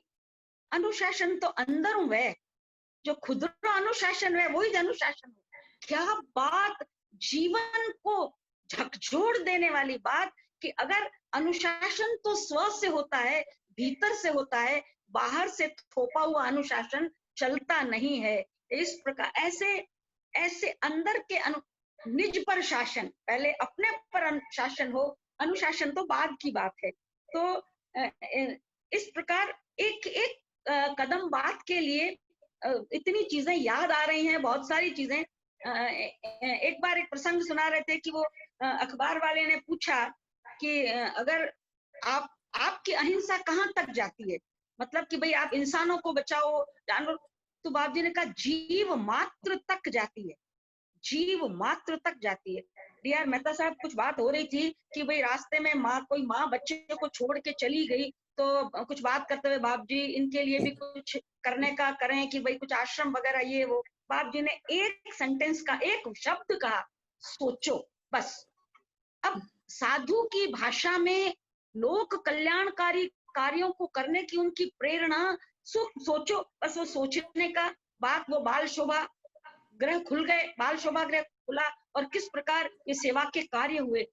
[SPEAKER 5] अनुशासन तो अंदर हूं, वह जो खुदरा अनुशासन है वही अनुशासन है। क्या बात, जीवन को झकझोर देने वाली बात, कि अगर अनुशासन तो स्व से होता है, भीतर से होता है, बाहर से थोपा हुआ अनुशासन चलता नहीं है। इस प्रकार ऐसे ऐसे अंदर के निज पर शासन, पहले अपने पर अनुशासन हो, अनुशासन तो बाद की बात है। तो इस प्रकार एक एक कदम बात के लिए इतनी चीजें याद आ रही हैं, बहुत सारी चीजें। एक बार एक प्रसंग सुना रहे थे कि वो अखबार वाले ने पूछा कि अगर आपकी अहिंसा कहाँ तक जाती है, मतलब कि भाई आप इंसानों को बचाओ, जानवर, तो बाप जी ने कहा जीव मात्र तक जाती है, जीव मात्र तक जाती है। डीआर मेहता साहब, कुछ बात हो रही थी कि भाई रास्ते में कोई माँ बच्चे को छोड़ के चली गई, तो कुछ बात करते हुए बाप जी इनके लिए भी कुछ करने का करें कि भाई कुछ आश्रम वगैरह ये वो। बाप जी ने एक सेंटेंस का एक शब्द कहा, सोचो, बस। अब साधु की भाषा में लोक कल्याणकारी कार्यों को करने की उनकी प्रेरणा, सोचो, बस वो सोचने का बात। वो बाल शोभा गृह खुल गए, बाल शोभा गृह खुला, और किस प्रकार ये सेवा के कार्य हुए।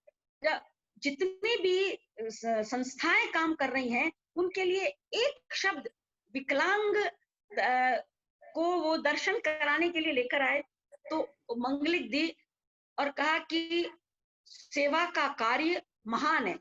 [SPEAKER 5] जितनी भी संस्थाएं काम कर रही हैं उनके लिए एक शब्द विकलांग को वो दर्शन कराने के लिए लेकर आए, तो मंगलिक दी और कहा कि सेवा का कार्य महान है।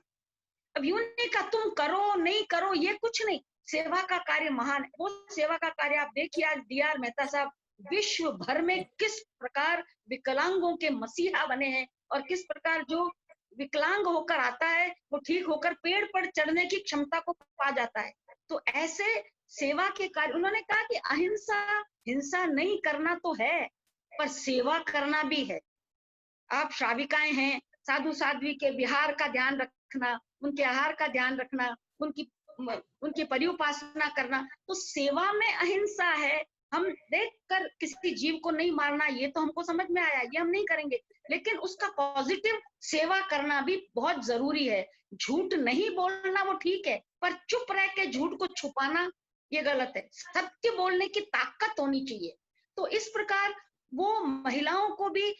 [SPEAKER 5] अब यूं नहीं कहा तुम करो नहीं करो, ये कुछ नहीं, सेवा का कार्य महान है। वो सेवा का कार्य आप देखिए, आज डीआर मेहता साहब विश्व भर में किस प्रकार विकलांगों के मसीहा बने हैं, और किस प्रकार जो विकलांग होकर आता है वो ठीक होकर पेड़ पर चढ़ने की क्षमता को पा जाता है। तो ऐसे सेवा के कार्य, उन्होंने कहा कि अहिंसा, हिंसा नहीं करना तो है, पर सेवा करना भी है। आप श्राविकाएं हैं, साधु साध्वी के विहार का ध्यान रखना, उनके आहार का ध्यान रखना, उनकी परिउपासना करना, तो सेवा में अहिंसा है। हम देखकर किसी जीव को नहीं मारना, ये तो हमको समझ में आया, ये हम नहीं करेंगे, लेकिन उसका पॉजिटिव सेवा करना भी बहुत जरूरी है। झूठ नहीं बोलना वो ठीक है, पर चुप रह के झूठ को छुपाना ये गलत है। सत्य बोलने की ताकत होनी चाहिए। तो इस प्रकार वो महिलाओं को भी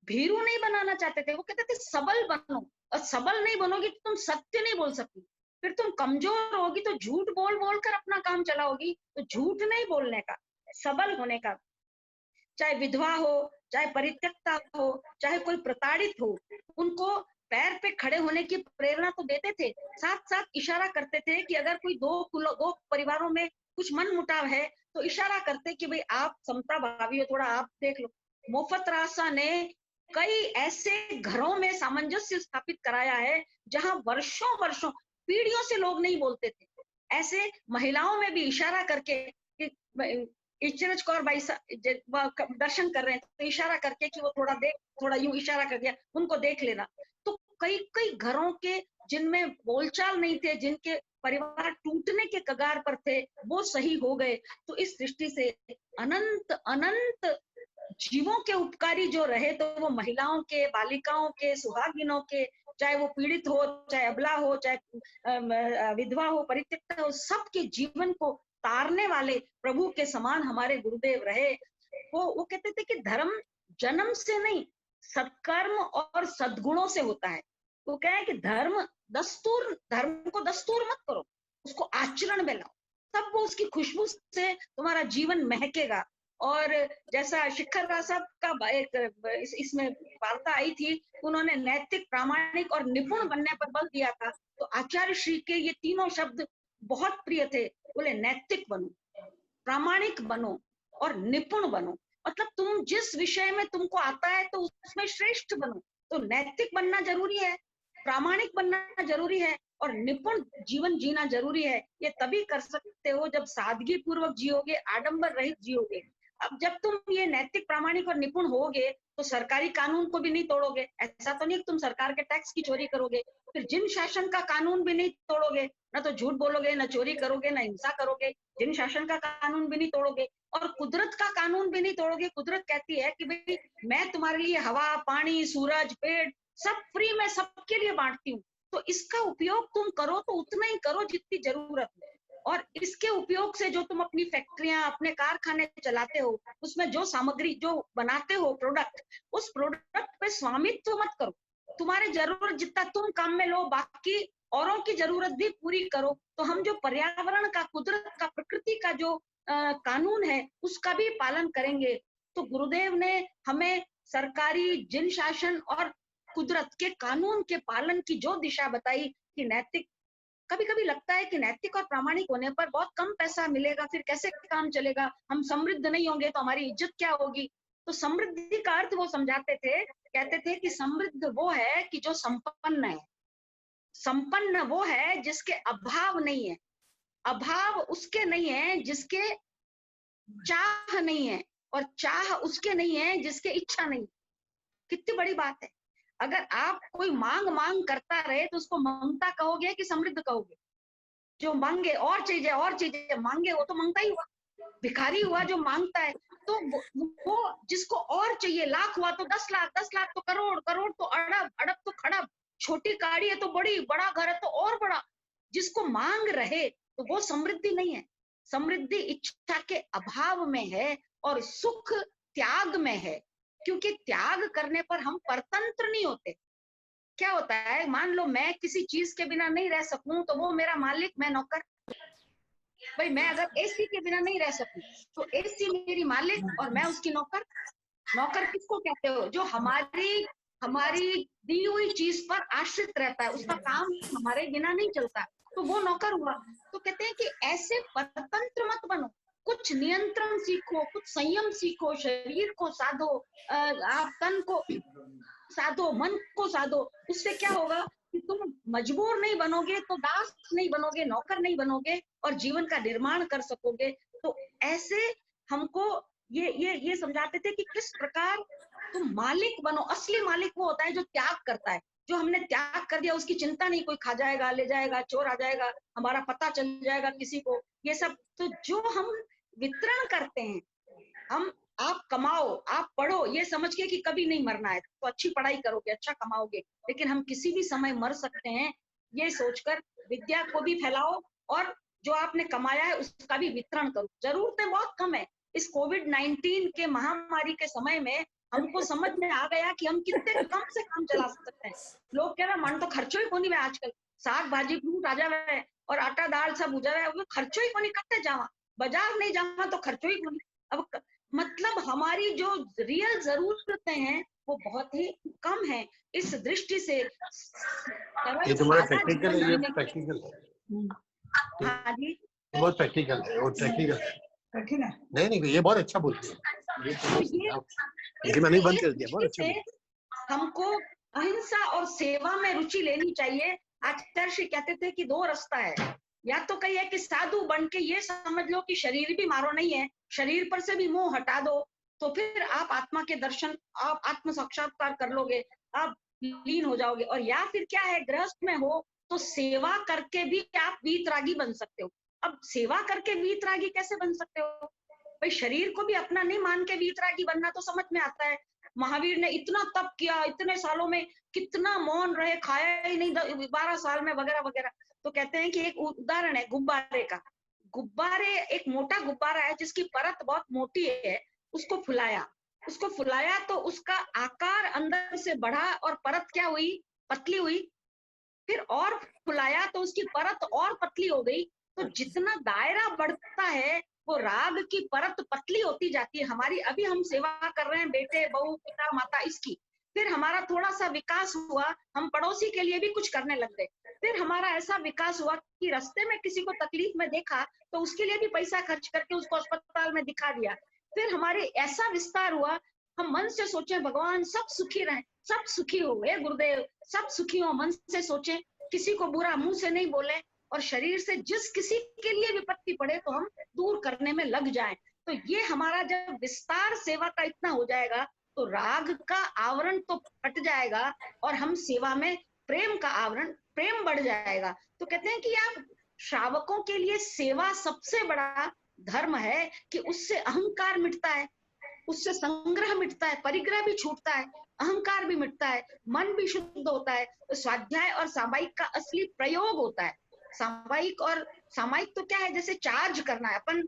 [SPEAKER 5] भीरू नहीं बनाना चाहते थे, वो कहते थे सबल बनो, और सबल नहीं बनोगी तो तुम सत्य नहीं बोल सकती, फिर तुम कमजोर होगी तो झूठ बोल बोल कर अपना काम चलाओगी। तो झूठ नहीं बोलने का, सबल होने का। चाहे विधवा हो, चाहे परित्यक्ता हो, चाहे कोई प्रताड़ित हो, उनको पैर पे खड़े होने की प्रेरणा तो देते थे, साथ साथ इशारा करते थे कि अगर कोई दो परिवारों में कुछ मन मुटाव है तो इशारा करते कि भाई आप समता भावी हो, थोड़ा आप देख लो। मोफत रासा ने कई ऐसे घरों में सामंजस्य स्थापित कराया है जहां वर्षों वर्षों पीढ़ियों से लोग नहीं बोलते थे। ऐसे महिलाओं में भी इशारा करके कि इचरज कौर भाई दर्शन कर रहे हैं तो इशारा करके कि वो थोड़ा देख, थोड़ा यूं इशारा कर दिया, उनको देख लेना। तो कई कई घरों के जिनमें बोलचाल नहीं थे, जिनके परिवार टूटने के कगार पर थे, वो सही हो गए। तो इस दृष्टि से अनंत अनंत जीवों के उपकारी जो रहे, तो वो महिलाओं के, बालिकाओं के, सुहागिनों के, चाहे वो पीड़ित हो, चाहे अबला हो, चाहे विधवा हो, परित्यक्ता हो, सबके जीवन को तारने वाले प्रभु के समान हमारे गुरुदेव रहे। वो कहते थे कि धर्म जन्म से नहीं, सत्कर्म और सद्गुणों से होता है। वो कहे कि धर्म को दस्तूर मत करो, उसको आचरण में लाओ। तब वो उसकी खुशबू से तुम्हारा जीवन महकेगा। और जैसा शिखर राज साहब का एक इसमें वार्ता आई थी, उन्होंने नैतिक, प्रामाणिक और निपुण बनने पर बल दिया था। तो आचार्य श्री के ये तीनों शब्द बहुत प्रिय थे। बोले नैतिक बनो, प्रामाणिक बनो और निपुण बनो। मतलब तुम जिस विषय में तुमको आता है तो उसमें श्रेष्ठ बनो। तो नैतिक बनना जरूरी है, प्रामाणिक बनना जरूरी है और निपुण जीवन जीना जरूरी है। ये तभी कर सकते हो जब सादगी पूर्वक जियोगे, आडंबर रहित जियोगे। अब जब तुम ये नैतिक, प्रामाणिक और निपुण होगे तो सरकारी कानून को भी नहीं तोड़ोगे। ऐसा तो नहीं कि तुम सरकार के टैक्स की चोरी करोगे, फिर जिन शासन का कानून भी नहीं तोड़ोगे, ना तो झूठ बोलोगे, ना चोरी करोगे, ना हिंसा करोगे, जिन शासन का कानून भी नहीं तोड़ोगे और कुदरत का कानून भी नहीं तोड़ोगे। कुदरत कहती है कि भाई मैं तुम्हारे लिए हवा, पानी, सूरज, पेड़ सब फ्री में सबके लिए बांटती हूँ, तो इसका उपयोग तुम करो तो उतना ही करो जितनी जरूरत है। और इसके उपयोग से जो तुम अपनी फैक्ट्रियां, अपने कारखाने चलाते हो, उसमें जो सामग्री जो बनाते हो प्रोडक्ट, उस प्रोडक्ट पे स्वामित्व मत करो। तुम्हारे जरूरत जितना तुम काम में लो, बाकी औरों की जरूरत भी पूरी करो। तो हम जो पर्यावरण का, कुदरत का, प्रकृति का जो कानून है उसका भी पालन करेंगे। तो गुरुदेव ने हमें सरकारी, जिन शासन और कुदरत के कानून के पालन की जो दिशा बताई कि नैतिक, कभी कभी लगता है कि नैतिक और प्रामाणिक होने पर बहुत कम पैसा मिलेगा, फिर कैसे काम चलेगा, हम समृद्ध नहीं होंगे तो हमारी इज्जत क्या होगी। तो समृद्धि का अर्थ वो समझाते थे, कहते थे कि समृद्ध वो है कि जो संपन्न है। संपन्न वो है जिसके अभाव नहीं है, अभाव उसके नहीं है जिसके चाह नहीं है, और चाह उसके नहीं है जिसके इच्छा नहीं। कितनी बड़ी बात है। अगर आप कोई मांग मांग करता रहे तो उसको मांगता कहोगे कि समृद्ध कहोगे? जो मांगे और चीजें मांगे, वो तो मांगता ही हुआ, भिखारी हुआ जो मांगता है। तो वो जिसको और चाहिए, लाख हुआ तो 10 लाख, 10 लाख तो करोड़, करोड़ तो अरब, अरब तो खड़ब, छोटी गाड़ी है तो बड़ी, बड़ा घर है तो और बड़ा। जिसको मांग रहे तो वो समृद्धि नहीं है। समृद्धि इच्छा के अभाव में है और सुख त्याग में है, क्योंकि त्याग करने पर हम परतंत्र नहीं होते। क्या होता है, मान लो मैं किसी चीज के बिना नहीं रह सकूं तो वो मेरा मालिक, मैं नौकर। भाई मैं अगर एसी के बिना नहीं रह सकूं तो एसी मेरी मालिक और मैं उसकी नौकर। नौकर किसको कहते हो? जो हमारी दी हुई चीज पर आश्रित रहता है, उसका काम हमारे बिना नहीं चलता, तो वो नौकर हुआ। तो कहते हैं कि ऐसे परतंत्र मत बनो, कुछ नियंत्रण सीखो, कुछ संयम सीखो, शरीर को साधो, आप तन को साधो, मन को साधो। उससे क्या होगा कि तुम मजबूर नहीं बनोगे, तो दास नहीं बनोगे, नौकर नहीं बनोगे और जीवन का निर्माण कर सकोगे। तो ऐसे हमको ये समझाते थे कि किस प्रकार तुम मालिक बनो। असली मालिक वो होता है जो त्याग करता है। जो हमने त्याग कर दिया उसकी चिंता नहीं, कोई खा जाएगा, ले जाएगा, चोर आ जाएगा, हमारा पता चल जाएगा किसी को, ये सब। तो जो हम वितरण करते हैं, हम आप कमाओ, आप पढ़ो, ये समझ के कि कभी नहीं मरना है, तो अच्छी पढ़ाई करोगे, अच्छा कमाओगे, लेकिन हम किसी भी समय मर सकते हैं, ये सोचकर विद्या को भी फैलाओ और जो आपने कमाया है उसका भी वितरण करो। जरूरतें बहुत कम है। इस कोविड-19 के महामारी के समय में हमको समझ में आ गया कि हम कितने कम से काम चला सकते हैं। लोग कह रहे मन तो खर्चो ही कोनी में, आजकल साग भाजी फ्रूट आ जावे और आटा दाल सब उजा रहा है, वो खर्चो ही कोनी, करते जावा बाजार नहीं जावा तो खर्चो ही कोनी। अब मतलब हमारी जो रियल जरूरतें हैं वो बहुत ही कम है। इस दृष्टि से
[SPEAKER 6] ये तुम्हारा प्रैक्टिकल है, ये प्रैक्टिकल है।
[SPEAKER 5] हाँ जी,
[SPEAKER 6] बहुत प्रैक्टिकल है और टेक्निकल है। नहीं नहीं, ये बहुत अच्छा बोलती है। ये मैंने बंद कर दिया, बहुत अच्छा।
[SPEAKER 5] हमको अहिंसा और सेवा में रुचि लेनी चाहिए। आचार्य कहते थे कि दो रास्ता है, या तो कहिए कि साधु बन के ये समझ लो कि शरीर भी मारो नहीं है, शरीर पर से भी मोह हटा दो, तो फिर आप आत्मा के दर्शन, आप आत्म साक्षात्कार कर लोगे, आप लीन हो जाओगे। और या फिर क्या है, गृहस्थ में हो तो सेवा करके भी आप वीतरागी बन सकते हो। अब सेवा करके वीतरागी कैसे बन सकते हो? भाई शरीर को भी अपना नहीं मान के वीतरागी बनना तो समझ में आता है। महावीर ने इतना तप किया, इतने सालों में कितना मौन रहे, खाया ही नहीं 12 साल में, वगैरह वगैरह। तो कहते हैं कि एक उदाहरण है गुब्बारे का। गुब्बारे, एक मोटा गुब्बारा है जिसकी परत बहुत मोटी है, उसको फुलाया तो उसका आकार अंदर से बढ़ा और परत क्या हुई, पतली हुई। फिर और फुलाया तो उसकी परत और पतली हो गई। तो तो जितना दायरा बढ़ता है वो राग की परत पतली होती जाती है हमारी। अभी हम सेवा कर रहे हैं बेटे बहू पिता माता इसकी, फिर हमारा थोड़ा सा विकास हुआ, हम पड़ोसी के लिए भी कुछ करने लग गए। फिर हमारा ऐसा विकास हुआ कि रास्ते में किसी को तकलीफ में देखा तो उसके लिए भी पैसा खर्च करके उसको अस्पताल में दिखा दिया। फिर हमारे ऐसा विस्तार हुआ, हम मन से सोचे भगवान सब सुखी रहे, सब सुखी हो, हे गुरुदेव सब सुखी हो, मन से सोचे, किसी को बुरा मुंह से नहीं बोले, और शरीर से जिस किसी के लिए विपत्ति पड़े तो हम दूर करने में लग जाएं। तो ये हमारा जब विस्तार सेवा का इतना हो जाएगा तो राग का आवरण तो हट जाएगा और हम सेवा में प्रेम का आवरण, प्रेम बढ़ जाएगा। तो कहते हैं कि आप श्रावकों के लिए सेवा सबसे बड़ा धर्म है कि उससे अहंकार मिटता है, उससे संग्रह मिटता है, परिग्रह भी छूटता है, अहंकार भी मिटता है, मन भी शुद्ध होता है। तो स्वाध्याय और सामायिक का असली प्रयोग होता है। सामायिक और सामायिक तो क्या है, जैसे चार्ज करना है, अपन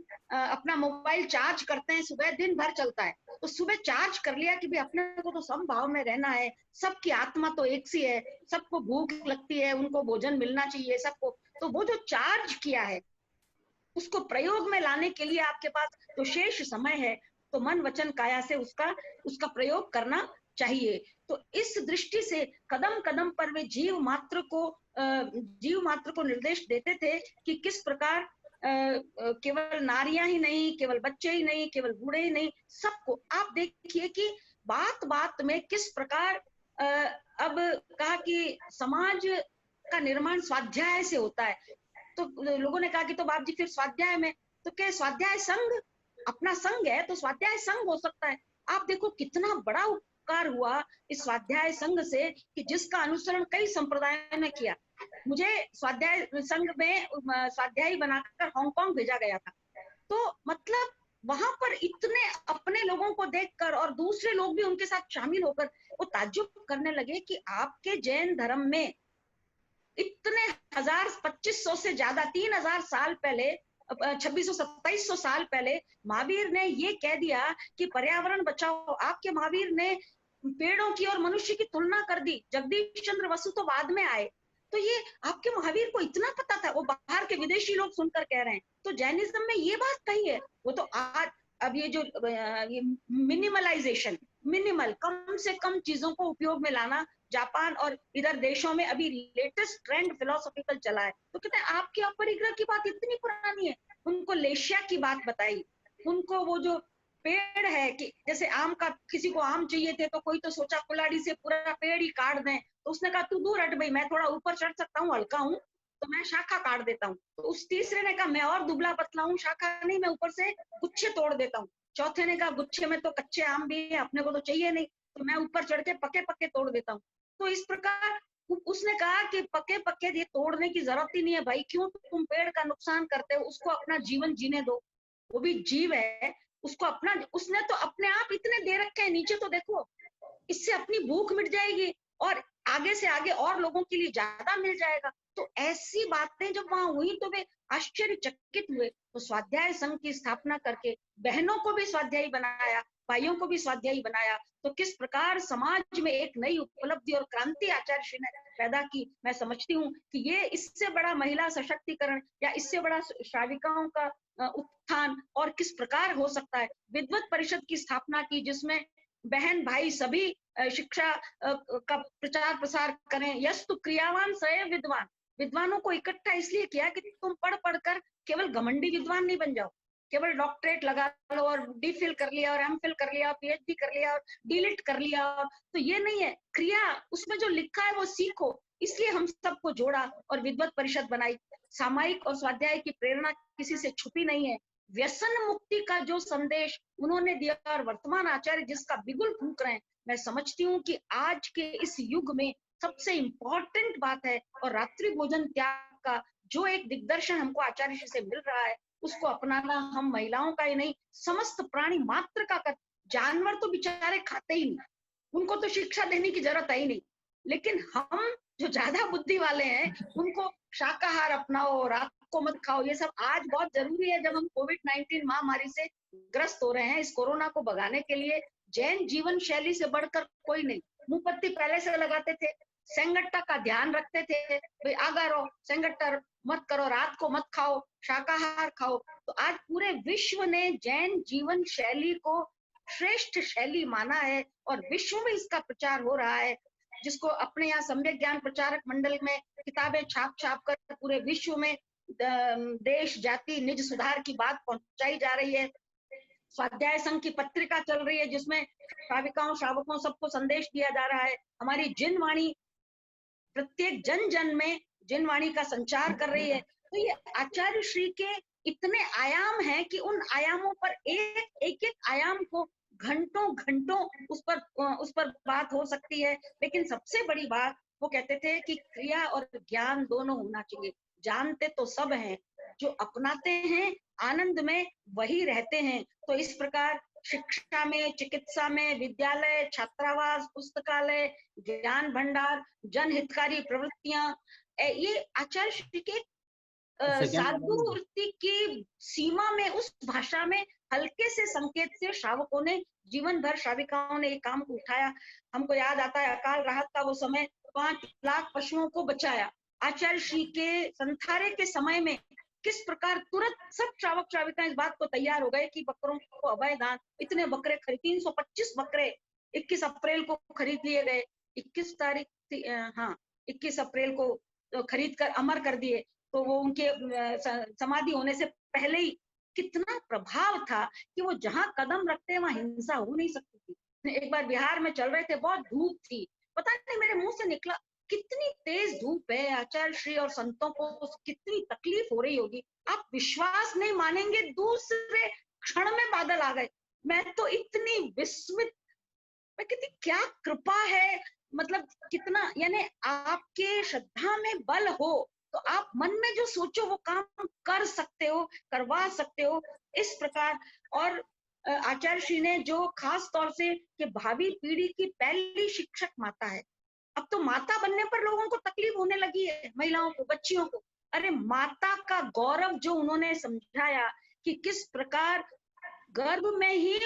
[SPEAKER 5] अपना मोबाइल चार्ज करते हैं, सुबह दिन भर चलता है, तो सुबह चार्ज कर लिया कि भाई अपने को तो समभाव में रहना है, सबकी आत्मा तो एक सी है, सबको भूख लगती है, उनको भोजन मिलना चाहिए सबको। तो वो जो चार्ज किया है उसको प्रयोग में लाने के लिए आपके पास जो शेष समय है तो मन वचन काया से उसका प्रयोग करना चाहिए। तो इस दृष्टि से कदम कदम पर वे जीव मात्र को निर्देश देते थे कि किस प्रकार केवल नारियां ही नहीं, केवल बच्चे ही नहीं, केवल बूढ़े ही नहीं, सबको आप देखिए कि बात बात में किस प्रकार अब कहा कि समाज का निर्माण स्वाध्याय से होता है। तो लोगों ने कहा कि तो बाप जी फिर स्वाध्याय में, तो क्या स्वाध्याय संघ, अपना संघ है तो स्वाध्याय संघ हो सकता है। आप देखो कितना बड़ा उपकार हुआ इस स्वाध्याय संघ से कि जिसका अनुसरण कई संप्रदायों ने किया। मुझे स्वाध्याय संघ में स्वाध्यायी बनाकर हांगकांग भेजा गया था। तो मतलब वहां पर इतने अपने लोगों को देखकर और दूसरे लोग भी उनके साथ शामिल होकर वो ताज्जुब करने लगे कि आपके जैन धर्म में इतने 2500 से ज्यादा 3000 साल पहले, 2600-2700 साल पहले महावीर ने ये कह दिया कि पर्यावरण बचाओ। आपके महावीर ने पेड़ों की और मनुष्य की तुलना कर दी। जगदीश चंद्र बसु तो बाद में आए, तो ये आपके महावीर को इतना पता था, वो बाहर के विदेशी लोग सुनकर कह रहे हैं। तो जैनिज्म में ये बात कही है। वो तो आज अब ये जो ये मिनिमलाइजेशन, मिनिमल, कम से कम चीजों को उपयोग में लाना, जापान और इधर देशों में अभी लेटेस्ट ट्रेंड फिलोसॉफिकल चला है। तो कहते हैं आपके अपरिग्रह की बात इतनी पुरानी है। उनको लेशिया की बात बताई, उनको वो जो पेड़ है कि जैसे आम का, किसी को आम चाहिए थे तो कोई तो सोचा कुल्हाड़ी से पूरा पेड़ ही काट दें, तो उसने कहा तू दूर हट भाई, मैं थोड़ा ऊपर चढ़ सकता हूँ, हल्का हूँ, तो मैं शाखा काट देता हूँ। तो उस तीसरे ने कहा मैं और दुबला पतला हूँ, शाखा नहीं, मैं ऊपर से गुच्छे तोड़ देता हूँ। चौथे ने कहा गुच्छे में तो कच्चे आम भी है, अपने को तो चाहिए नहीं, तो मैं ऊपर चढ़ के पके पके तोड़ देता हूँ। तो इस प्रकार उसने कहा कि पके पके ये तोड़ने की जरूरत ही नहीं है भाई, क्यों तुम पेड़ का नुकसान करते हो, उसको अपना जीवन जीने दो, वो भी जीव है, उसको अपना, उसने तो अपने आप इतने दे रखे हैं, नीचे तो देखो, इससे अपनी भूख मिट जाएगी और आगे से आगे और लोगों के लिए ज्यादा मिल जाएगा। तो ऐसी बातें जब वहां हुई तो वे आश्चर्यचकित हुए। तो स्वाध्याय संघ की स्थापना करके बहनों को भी स्वाध्यायी बनाया, भाइयों को भी स्वाध्यायी बनाया। तो किस प्रकार समाज में एक नई उपलब्धि और क्रांति आचार्य श्री ने पैदा की। मैं समझती हूँ कि ये इससे बड़ा महिला सशक्तिकरण या इससे बड़ा श्राविकाओं का उत्थान और किस प्रकार हो सकता है। विद्वत परिषद की स्थापना की, जिसमें बहन भाई सभी शिक्षा का प्रचार प्रसार करें। यस्तु क्रियावान सय विद्वान, विद्वानों को इकट्ठा इसलिए किया कि तुम पढ़ पढ़कर केवल घमंडी विद्वान नहीं बन जाओ, केवल डॉक्टरेट लगा लो और डी.फिल कर लिया और एम.फिल कर लिया, पीएचडी कर लिया और डी.लिट कर लिया, तो ये नहीं है। क्रिया, उसमें जो लिखा है वो सीखो। इसलिए हम सबको जोड़ा और विद्वत परिषद बनाई। सामायिक और स्वाध्याय की प्रेरणा किसी से छुपी नहीं है। व्यसन मुक्ति का जो संदेश उन्होंने दिया और वर्तमान आचार्य जिसका बिगुल फूंक रहे हैं, मैं समझती हूँ कि आज के इस युग में सबसे इंपॉर्टेंट बात है। और रात्रि भोजन त्याग का जो एक दिग्दर्शन हमको आचार्य से मिल रहा है, उसको अपनाना हम महिलाओं का ही नहीं, समस्त प्राणी मात्र का कर। जानवर तो बेचारे खाते ही नहीं, उनको तो शिक्षा देने की जरूरत है ही नहीं, लेकिन हम जो ज्यादा बुद्धि वाले हैं उनको शाकाहार अपनाओ, रात को मत खाओ, ये सब आज बहुत जरूरी है। जब हम कोविड-19 महामारी से ग्रस्त हो रहे हैं, इस कोरोना को भगाने के लिए जैन जीवन शैली से बढ़कर कोई नहीं। मुंह पत्ती पहले से लगाते थे, सेंगट्टा का ध्यान रखते थे, भाई आगा रहो, सेंगट्टा मत करो, रात को मत खाओ, शाकाहार खाओ। तो आज पूरे विश्व ने जैन जीवन शैली को श्रेष्ठ शैली माना है और विश्व में इसका प्रचार हो रहा है, जिसको अपने यहाँ सम्यक ज्ञान प्रचारक मंडल में किताबें छाप छाप कर पूरे विश्व में देश जाति निज सुधार की बात पहुंचाई जा रही है। स्वाध्याय संघ की पत्रिका चल रही है जिसमें श्राविकाओं श्रावकों सबको संदेश दिया जा रहा है। हमारी जिन वाणी प्रत्येक जन जन में जिन वाणी का संचार कर रही है। तो ये आचार्य श्री के इतने आयाम हैं कि उन आयामों पर एक आयाम को घंटों घंटों उस पर बात हो सकती है। लेकिन सबसे बड़ी बात वो कहते थे कि क्रिया और ज्ञान दोनों होना चाहिए। जानते तो सब हैं, जो अपनाते हैं आनंद में वही रहते हैं। तो इस प्रकार शिक्षा में, चिकित्सा में, विद्यालय, छात्रावास, पुस्तकालय, ज्ञान भंडार, जनहितकारी प्रवृत्तियां, ये आचार्य श्री के साधु वृत्ति की सीमा में, उस भाषा में हल्के से संकेत से श्रावकों ने जीवन भर, श्राविकाओं ने एक काम को उठाया। हमको याद आता है अकाल राहत का वो समय, 5 लाख पशुओं को बचाया। आचार्य श्री के संथारे के समय में किस प्रकार तुरंत सब श्रावक श्राविकाएं इस बात को तैयार हो गए कि बकरों को अभय दान, इतने बकरे खरीद, 325 बकरे 21 अप्रैल को खरीद लिए गए। 21 अप्रैल को खरीद कर अमर कर दिए। तो वो उनके समाधि होने से पहले ही कितना प्रभाव था कि वो जहां कदम रखते हैं वहां हिंसा हो नहीं सकती थी। एक बार बिहार में चल रहे थे, बहुत धूप थी, पता नहीं मेरे मुंह से निकला, कितनी तेज धूप है, आचार्य श्री और संतों को कितनी तकलीफ हो रही होगी। आप विश्वास नहीं मानेंगे, दूसरे क्षण में बादल आ गए। मैं तो इतनी विस्मित, मैं कहती क्या कृपा है, मतलब कितना, यानी आपके श्रद्धा में बल हो तो आप मन में जो सोचो वो काम कर सकते हो, करवा सकते हो, इस प्रकार। और आचार्य श्री ने जो खास तौर से कि भावी पीढ़ी की पहली शिक्षक माता है। अब तो माता बनने पर लोगों को तकलीफ होने लगी है, महिलाओं को, बच्चियों को। अरे माता का गौरव जो उन्होंने समझाया कि किस प्रकार गर्भ में ही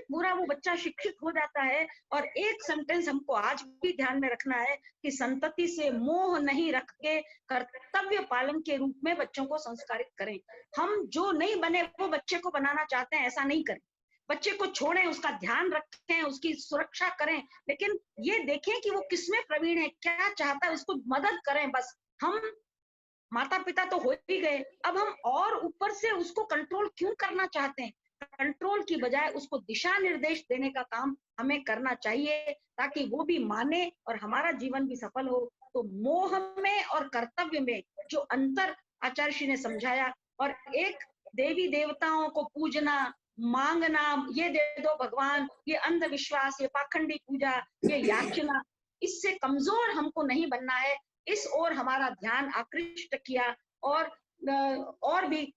[SPEAKER 5] पूरा वो बच्चा शिक्षित हो जाता है। और एक सेंटेंस हमको आज भी ध्यान में रखना है कि संतति से मोह नहीं रख के कर्तव्य पालन के रूप में बच्चों को संस्कारित करें। हम जो नहीं बने वो बच्चे को बनाना चाहते हैं, ऐसा नहीं करें। बच्चे को छोड़ें, उसका ध्यान रखें, उसकी सुरक्षा करें, लेकिन ये देखें कि वो किसमें प्रवीण है, क्या चाहता है, उसको मदद करें। बस हम माता पिता तो हो ही गए, अब हम और ऊपर से उसको कंट्रोल क्यों करना चाहते हैं? कंट्रोल की बजाय उसको दिशा निर्देश देने का काम हमें करना चाहिए, ताकि वो भी माने और हमारा जीवन भी सफल हो। तो मोह में और कर्तव्य में जो अंतर आचार्य श्री ने समझाया, और एक देवी देवताओं को पूजना, मांगना, ये दे दो भगवान, ये अंधविश्वास, ये पाखंडी पूजा, ये याचना, इससे कमजोर हमको नहीं बनना है। इस ओर हमारा ध्यान आकृष्ट किया। और भी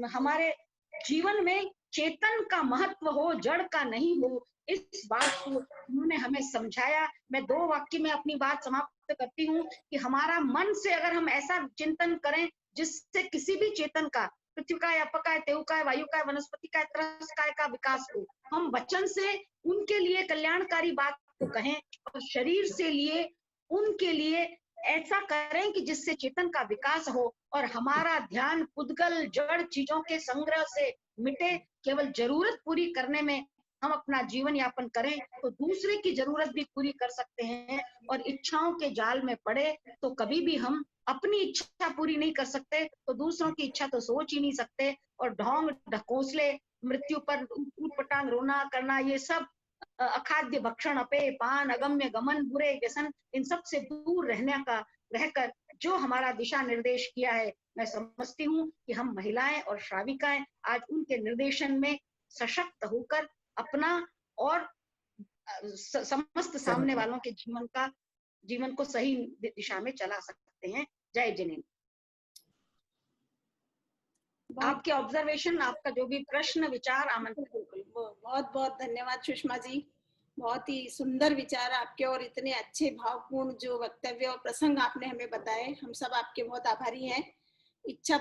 [SPEAKER 5] हमारे जीवन में चेतन का महत्व हो, जड़ का नहीं हो, इस बात को उन्होंने हमें समझाया। मैं 2 वाक्य में अपनी बात समाप्त करती हूँ कि हमारा मन से अगर हम ऐसा चिंतन करें जिससे किसी भी चेतन का, पृथ्वी का, अपा का, तेउ का, वायु का, वनस्पति का, त्रस्काय का विकास हो, हम वचन से उनके लिए कल्याणकारी बात को कहें और शरीर से लिए उनके लिए ऐसा करें कि जिससे चेतन का विकास हो और हमारा ध्यान पुद्गल जड़ चीजों के संग्रह से मिटे। केवल जरूरत पूरी करने में हम अपना जीवन यापन करें तो दूसरे की जरूरत भी पूरी कर सकते हैं। और इच्छाओं के जाल में पड़े तो कभी भी हम अपनी इच्छा पूरी नहीं कर सकते, तो दूसरों की इच्छा तो सोच ही नहीं सकते। और ढोंग ढकोसले, मृत्यु पर उटपटांग रोना करना, ये सब अखाद्य भक्षण, अपेय पान, अगम्य गमन, बुरे व्यसन, इन सब से दूर रहकर जो हमारा दिशा निर्देश किया है, मैं समझती हूँ कि हम महिलाएं और श्राविकाएं आज उनके निर्देशन में सशक्त होकर अपना और समस्त सामने वालों के जीवन को सही दिशा में चला सकते हैं। जय जिनेन्द्र। आपके ऑब्जर्वेशन, आपका जो भी प्रश्न विचार आमंत्रित।
[SPEAKER 2] बहुत बहुत धन्यवाद सुषमा जी, बहुत ही सुंदर विचार आपके और इतने अच्छे भावपूर्ण जो वक्तव्य और प्रसंग आपने हमें बताए। हम सब आपके बहुत आभारी हैं। इच्छा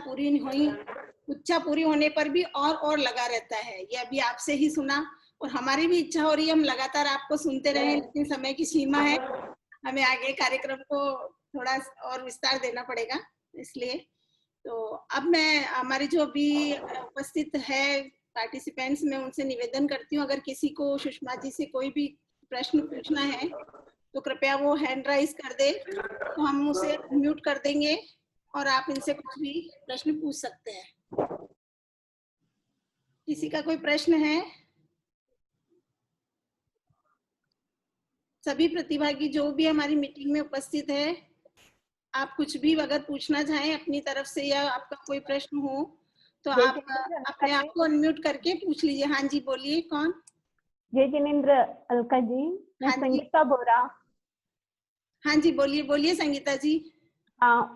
[SPEAKER 2] पूरी होने पर भी और लगा रहता है। ये अभी आपसे ही सुना और हमारी भी इच्छा हो रही है हम लगातार आपको सुनते रहें, लेकिन समय की सीमा है। हमें आगे कार्यक्रम को थोड़ा और विस्तार देना पड़ेगा, इसलिए तो अब मैं हमारे जो अभी उपस्थित है पार्टिसिपेंट्स, मैं उनसे निवेदन करती हूँ, अगर किसी को सुषमा जी से कोई भी प्रश्न पूछना है तो कृपया वो हैंड राइज कर दे, तो हम उसे म्यूट कर देंगे और आप इनसे कुछ भी प्रश्न पूछ सकते हैं। किसी का कोई प्रश्न है? सभी प्रतिभागी जो भी हमारी मीटिंग में उपस्थित है, आप कुछ भी अगर पूछना चाहें अपनी तरफ से या आपका कोई प्रश्न हो तो आप अपने आप को अनम्यूट करके पूछ लीजिए। हाँ जी, बोलिए। कौन?
[SPEAKER 7] जय जिनेंद्र अलका जी, मैं
[SPEAKER 2] हाँ जी।
[SPEAKER 7] संगीता बोरा।
[SPEAKER 2] हाँ जी, बोलिए बोलिए संगीता जी।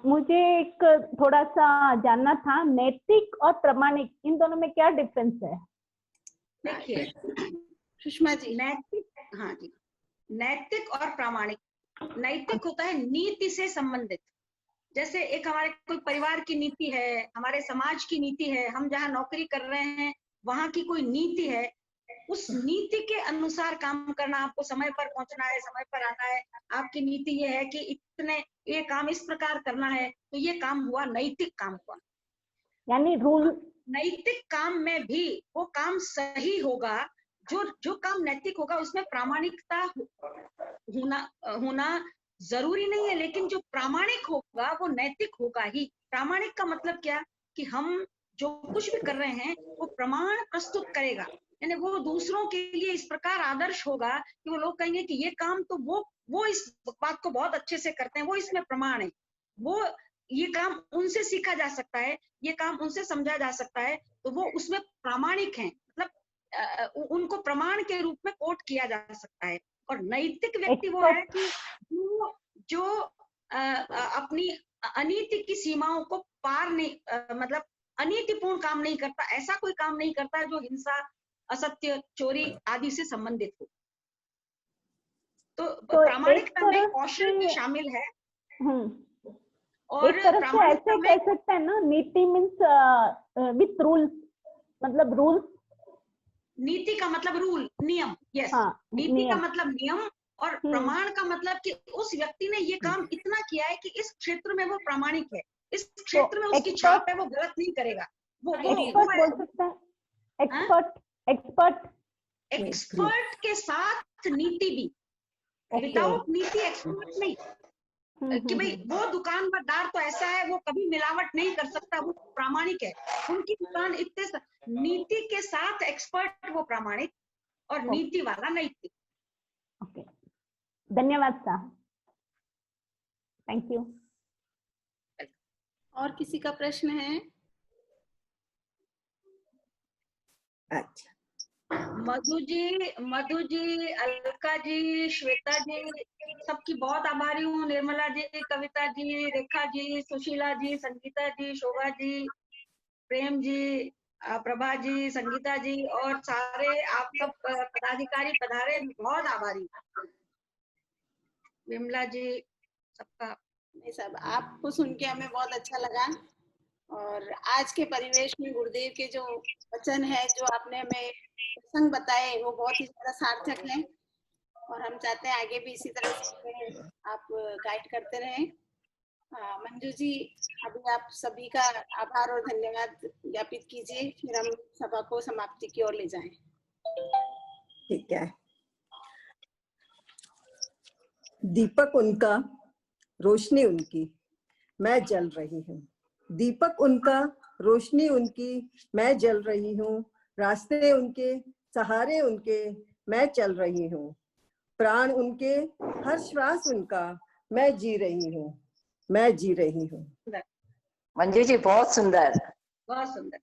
[SPEAKER 7] मुझे एक थोड़ा सा जानना था, नैतिक और प्रामाणिक इन दोनों में क्या डिफरेंस है?
[SPEAKER 5] देखिए
[SPEAKER 2] सुषमा जी।
[SPEAKER 5] नैतिक, हाँ जी, नैतिक और प्रामाणिक। नैतिक होता है नीति से संबंधित, जैसे एक हमारे कोई परिवार की नीति है, हमारे समाज की नीति है, हम जहाँ नौकरी कर रहे हैं वहां की कोई नीति है, उस नीति के अनुसार काम करना, आपको समय पर पहुंचना है, समय पर आना है, आपकी नीति ये है कि इतने ये काम इस प्रकार करना है, तो ये काम हुआ, नैतिक काम हुआ।
[SPEAKER 7] यानी रूल।
[SPEAKER 5] नैतिक काम में भी वो काम सही होगा, जो काम नैतिक होगा उसमें प्रामाणिकता होना जरूरी नहीं है, लेकिन जो प्रामाणिक होगा वो नैतिक होगा ही। प्रामाणिक का मतलब क्या कि हम जो कुछ भी कर रहे हैं वो प्रमाण प्रस्तुत करेगा, यानी वो दूसरों के लिए इस प्रकार आदर्श होगा कि वो लोग कहेंगे कि ये काम तो वो इस बात को बहुत अच्छे से करते हैं, वो इसमें प्रमाण है, वो ये काम उनसे सीखा जा सकता है, ये काम उनसे समझा जा सकता है, तो वो उसमें प्रामाणिक हैं, मतलब उनको प्रमाण के रूप में कोट किया जा सकता है। और नैतिक व्यक्ति वो है कि जो अपनी अनीति की सीमाओं को पार नहीं, मतलब अनीतिपूर्ण काम नहीं करता, ऐसा कोई काम नहीं करता जो हिंसा, असत्य, चोरी आदि से संबंधित हो। तो प्रामाणिकता में कौशल भी शामिल है। और
[SPEAKER 7] एक तरफ से ऐसे कह सकते हैं ना, नीति मीन्स विथ रूल्स, मतलब रूल्स।
[SPEAKER 5] नीति का मतलब रूल, नियम। यस, नीति का मतलब नियम, और प्रमाण का मतलब कि उस व्यक्ति ने ये काम इतना किया है कि इस क्षेत्र में वो प्रामाणिक है, इस क्षेत्र में उसकी छाप है, वो गलत नहीं करेगा। वो
[SPEAKER 7] एक्सपर्ट बोल सकता है। एक्सपर्ट
[SPEAKER 5] के साथ नीति भी, विदाउट नीति एक्सपर्ट नहीं। कि भाई वो दुकानदार तो ऐसा है, वो कभी मिलावट नहीं कर सकता, वो प्रामाणिक है, उनकी दुकान इतने, नीति के साथ एक्सपर्ट वो प्रामाणिक, और नीति वाला नैतिक।
[SPEAKER 7] ओके, धन्यवाद साहब, थैंक यू।
[SPEAKER 2] और किसी का प्रश्न है?
[SPEAKER 4] अच्छा,
[SPEAKER 5] मधु जी, अलका जी, श्वेता जी, सबकी बहुत आभारी हूँ। निर्मला जी, कविता जी, रेखा जी, सुशीला जी, संगीता जी, शोभा जी, प्रेम जी, प्रभा जी, संगीता जी, और सारे आप सब पदाधिकारी पधारे, बहुत आभारी। विमला जी, सबका।
[SPEAKER 2] नहीं साहब, आपको सुन के हमें बहुत अच्छा लगा, और आज के परिवेश में गुरुदेव के जो वचन है, जो आपने हमें प्रसंग बताए, वो बहुत ही ज्यादा सार्थक है, और हम चाहते हैं आगे भी इसी तरह से आप गाइड करते रहें। मंजू जी, अभी आप सभी का आभार और धन्यवाद ज्ञापित कीजिए, फिर हम सभा को समाप्ति की ओर ले जाएं।
[SPEAKER 4] ठीक है। दीपक उनका, रोशनी उनकी, मैं जल रही हूँ। दीपक उनका, रोशनी उनकी, मैं जल रही हूँ। रास्ते उनके, सहारे उनके, मैं चल रही हूँ। प्राण उनके, हर श्वास उनका, मैं जी रही हूँ, मैं जी रही हूँ।
[SPEAKER 8] मंजू जी बहुत सुंदर,
[SPEAKER 5] बहुत सुंदर,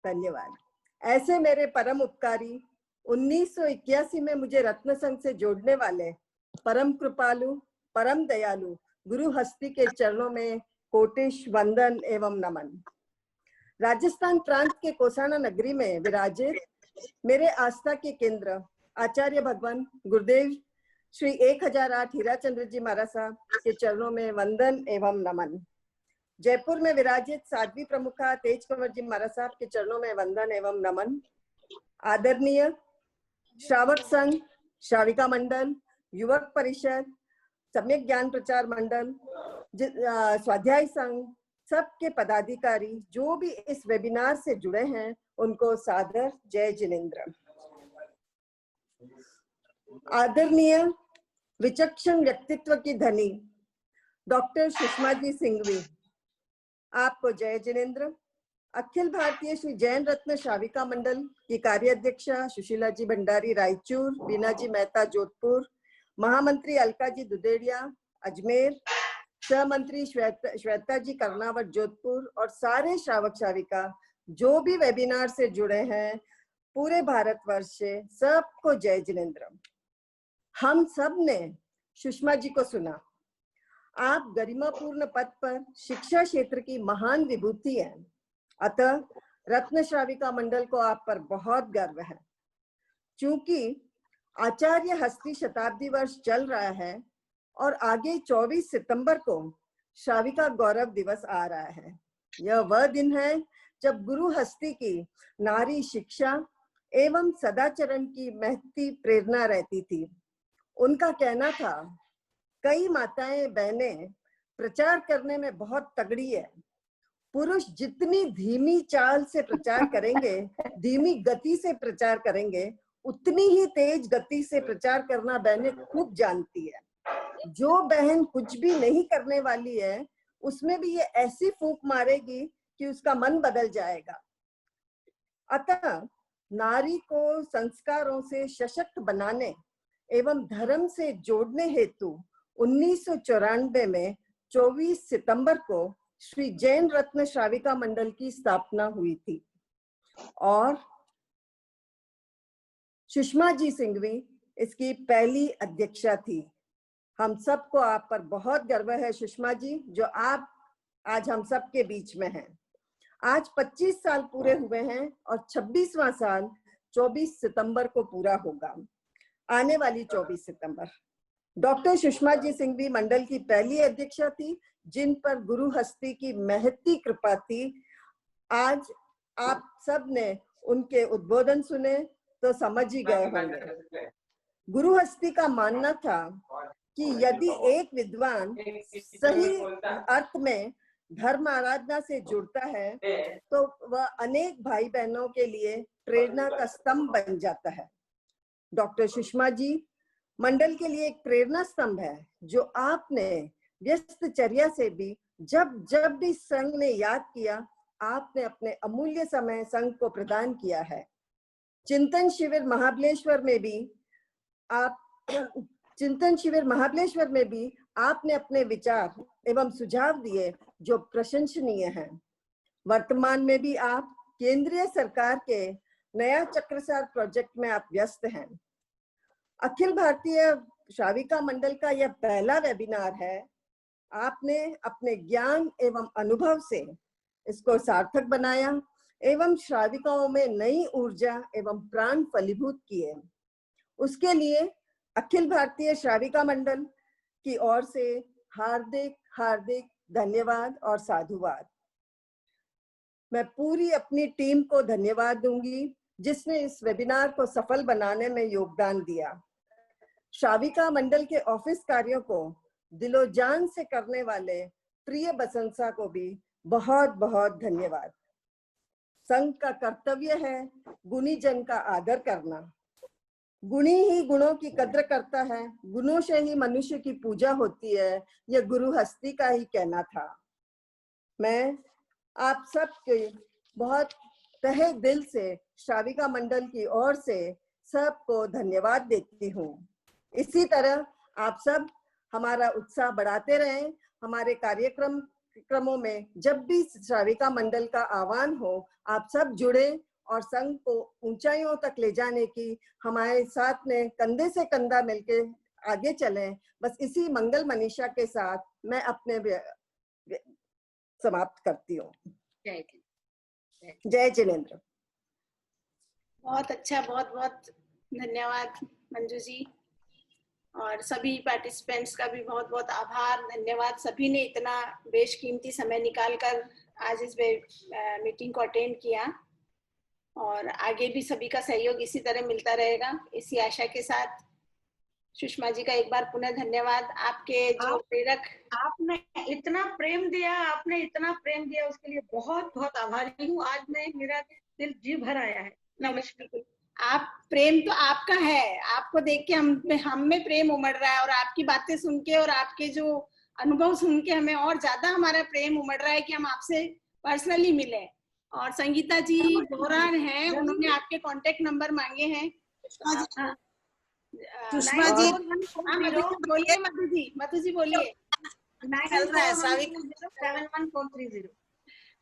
[SPEAKER 4] धन्यवाद। ऐसे मेरे परम उपकारी 1981 में मुझे रत्न संघ से जोड़ने वाले परम कृपालु, परम दयालु गुरु हस्ती के चरणों में कोटिश वंदन एवं नमन। राजस्थान प्रांत के कोसाना नगरी में विराजित मेरे आस्था के केंद्र आचार्य भगवान गुरुदेव श्री 1008 हीराचंद्र जी महाराज साहब के चरणों में वंदन एवं नमन। जयपुर में विराजित साध्वी प्रमुखा तेज कंवर जी महाराज साहब के चरणों में वंदन एवं नमन। आदरणीय श्रावक संघ, श्राविका मंडल, युवक परिषद, सम्यक ज्ञान प्रचार मंडल, स्वाध्याय संघ, सबके पदाधिकारी जो भी इस वेबिनार से जुड़े हैं उनको सादर जय जिनेंद्र। आदरणीय विचक्षण व्यक्तित्व की धनी डॉक्टर सुषमा जी सिंघवी, आपको जय जिनेंद्र। अखिल भारतीय श्री जैन रत्न श्राविका मंडल की कार्याध्यक्षा सुशीला जी भंडारी रायचूर, बीना जी मेहता जोधपुर, महामंत्री अलका जी दुदेड़िया अजमेर, सहमंत्री श्वेता जी कर्नावट जोधपुर और सारे श्रावक श्राविका जो भी वेबिनार से जुड़े हैं पूरे भारतवर्ष से, सबको जय जिनेंद्र। हम सब ने सुषमा जी को सुना। आप गरिमापूर्ण पद पर शिक्षा क्षेत्र की महान विभूति हैं, अतः रत्न श्राविका मंडल को आप पर बहुत गर्व है। चूंकि आचार्य हस्ती शताब्दी वर्ष चल रहा है और आगे 24 सितंबर को श्राविका गौरव दिवस आ रहा है। यह वह दिन है जब गुरु हस्ती की नारी शिक्षा एवं सदाचरण की महती प्रेरणा रहती थी। उनका कहना था, कई माताएं बहनें प्रचार करने में बहुत तगड़ी है, पुरुष जितनी धीमी चाल से प्रचार करेंगे, धीमी गति से प्रचार करेंगे, उतनी ही तेज गति से प्रचार करना बहनें खूब जानती है। जो बहन कुछ भी नहीं करने वाली है उसमें भी ये ऐसी फूंक मारेगी कि उसका मन बदल जाएगा। अतः नारी को संस्कारों से सशक्त बनाने एवं धर्म से जोड़ने हेतु 1994 में 24 सितंबर को श्री जैन रत्न श्राविका मंडल की स्थापना हुई थी और सुषमा जी सिंघवी इसकी पहली अध्यक्षा थी। हम सबको आप पर बहुत गर्व है सुषमा जी, जो आप आज हम सब के बीच में हैं। आज 25 साल पूरे हुए हैं और 26वां साल 24 सितंबर को पूरा होगा। आने वाली 24 सितंबर डॉक्टर सुषमा जी सिंघवी मंडल की पहली अध्यक्षा थी, जिन पर गुरु हस्ती की महती कृपा थी। आज आप सब ने उनके उद्बोधन सुने तो समझ ही गए होंगे। गुरु हस्ती का मानना था कि यदि एक विद्वान सही अर्थ में धर्म आराधना से जुड़ता है तो वह अनेक भाई बहनों के लिए प्रेरणा का स्तंभ बन जाता है। डॉक्टर सुषमा जी मंडल के लिए एक प्रेरणा स्तंभ है, जो आपने व्यस्त चर्या से भी जब भी संघ ने याद किया, आपने अपने अमूल्य समय संघ को प्रदान किया है। चिंतन शिविर महाबलेश्वर में भी आपने अपने विचार एवं सुझाव दिए जो प्रशंसनीय हैं। वर्तमान में भी आप केंद्रीय सरकार के नया चक्रसार प्रोजेक्ट में आप व्यस्त हैं। अखिल भारतीय श्राविका मंडल का यह पहला वेबिनार है। आपने अपने ज्ञान एवं अनुभव से इसको सार्थक बनाया एवं श्राविकाओं में नई ऊर्जा एवं प्राण फलीभूत किए। उसके लिए अखिल भारतीय श्राविका मंडल की ओर से हार्दिक हार्दिक धन्यवाद और साधुवाद। मैं पूरी अपनी टीम को धन्यवाद दूंगी जिसने इस वेबिनार को सफल बनाने में योगदान दिया। श्राविका मंडल के ऑफिस कार्यों को दिलो जान से करने वाले प्रिय बसंसा को भी बहुत बहुत धन्यवाद। संघ का कर्तव्य है गुणी जन का आदर करना। गुणी ही गुणों की कद्र करता है, गुणों से ही मनुष्य की पूजा होती है, यह गुरु हस्ती का ही कहना था। मैं आप सबके बहुत तहे दिल से श्राविका मंडल की ओर से सबको धन्यवाद देती हूँ। इसी तरह आप सब हमारा उत्साह बढ़ाते रहें। हमारे कार्यक्रमों में जब भी श्राविका मंडल का आह्वान हो, आप सब जुड़े और संघ को ऊंचाइयों तक ले जाने की हमारे साथ में कंधे से कंधा मिलके आगे चलें। बस इसी मंगल मनीषा के साथ मैं अपने समाप्त करती हूँ। जय जिनेंद्र।
[SPEAKER 2] बहुत अच्छा, बहुत बहुत धन्यवाद मंजू जी, और सभी पार्टिसिपेंट्स का भी बहुत बहुत आभार, धन्यवाद। सभी ने इतना बेशकीमती समय निकालकर आज इस मीटिंग को अटेंड किया और आगे भी सभी का सहयोग इसी तरह मिलता रहेगा, इसी आशा के साथ सुषमा जी का एक बार पुनः धन्यवाद। आपके जो प्रेरक,
[SPEAKER 5] आपने इतना प्रेम दिया उसके लिए बहुत बहुत आभारी हूँ। आज मैं मेरा दिल जी भर आया है।
[SPEAKER 2] नमस्कार। आप प्रेम तो आपका है, आपको देख के हम में प्रेम उमड़ रहा है, और आपकी बातें सुन के और आपके जो अनुभव सुन के हमें और ज्यादा हमारा प्रेम उमड़ रहा है कि हम आपसे पर्सनली मिले। और संगीता जी बोरान हैं, उन्होंने आपके कांटेक्ट नंबर मांगे हैं।
[SPEAKER 5] सुषमा जी,
[SPEAKER 2] बोलिए मधु जी बोलिए।
[SPEAKER 5] 91407143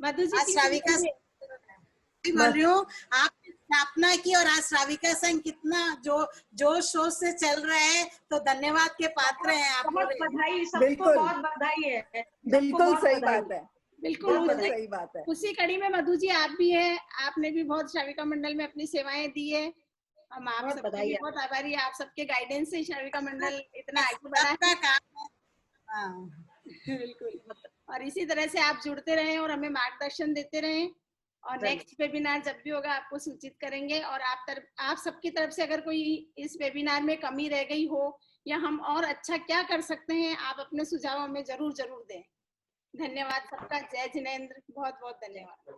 [SPEAKER 2] मधु जी
[SPEAKER 9] श्राविका बोल रही हूँ, आपने स्थापना की और आज श्राविका संघ कितना जोश शोर से चल रहा है, तो धन्यवाद के पात्र हैं आप।
[SPEAKER 5] बहुत बधाई, सबको बहुत बधाई है।
[SPEAKER 4] बिल्कुल सही बात है,
[SPEAKER 2] बिल्कुल
[SPEAKER 4] सही बात है।
[SPEAKER 2] उसी कड़ी में मधु जी आप भी हैं, आपने भी बहुत श्राविका मंडल में अपनी सेवाएं दी है। हम आप सबके लिए बहुत आभारी है। आप सबके गाइडेंस से श्राविका मंडल इतना आगे बढ़ा है। बिल्कुल, और इसी तरह से आप जुड़ते रहें और हमें मार्गदर्शन देते रहें, और नेक्स्ट वेबिनार जब भी होगा आपको सूचित करेंगे। और आप सबकी तरफ से अगर कोई इस वेबिनार में कमी रह गई हो या हम और अच्छा क्या कर सकते हैं, आप अपने सुझाव हमें जरूर दें। धन्यवाद सबका। जय जिनेंद्र, बहुत बहुत धन्यवाद।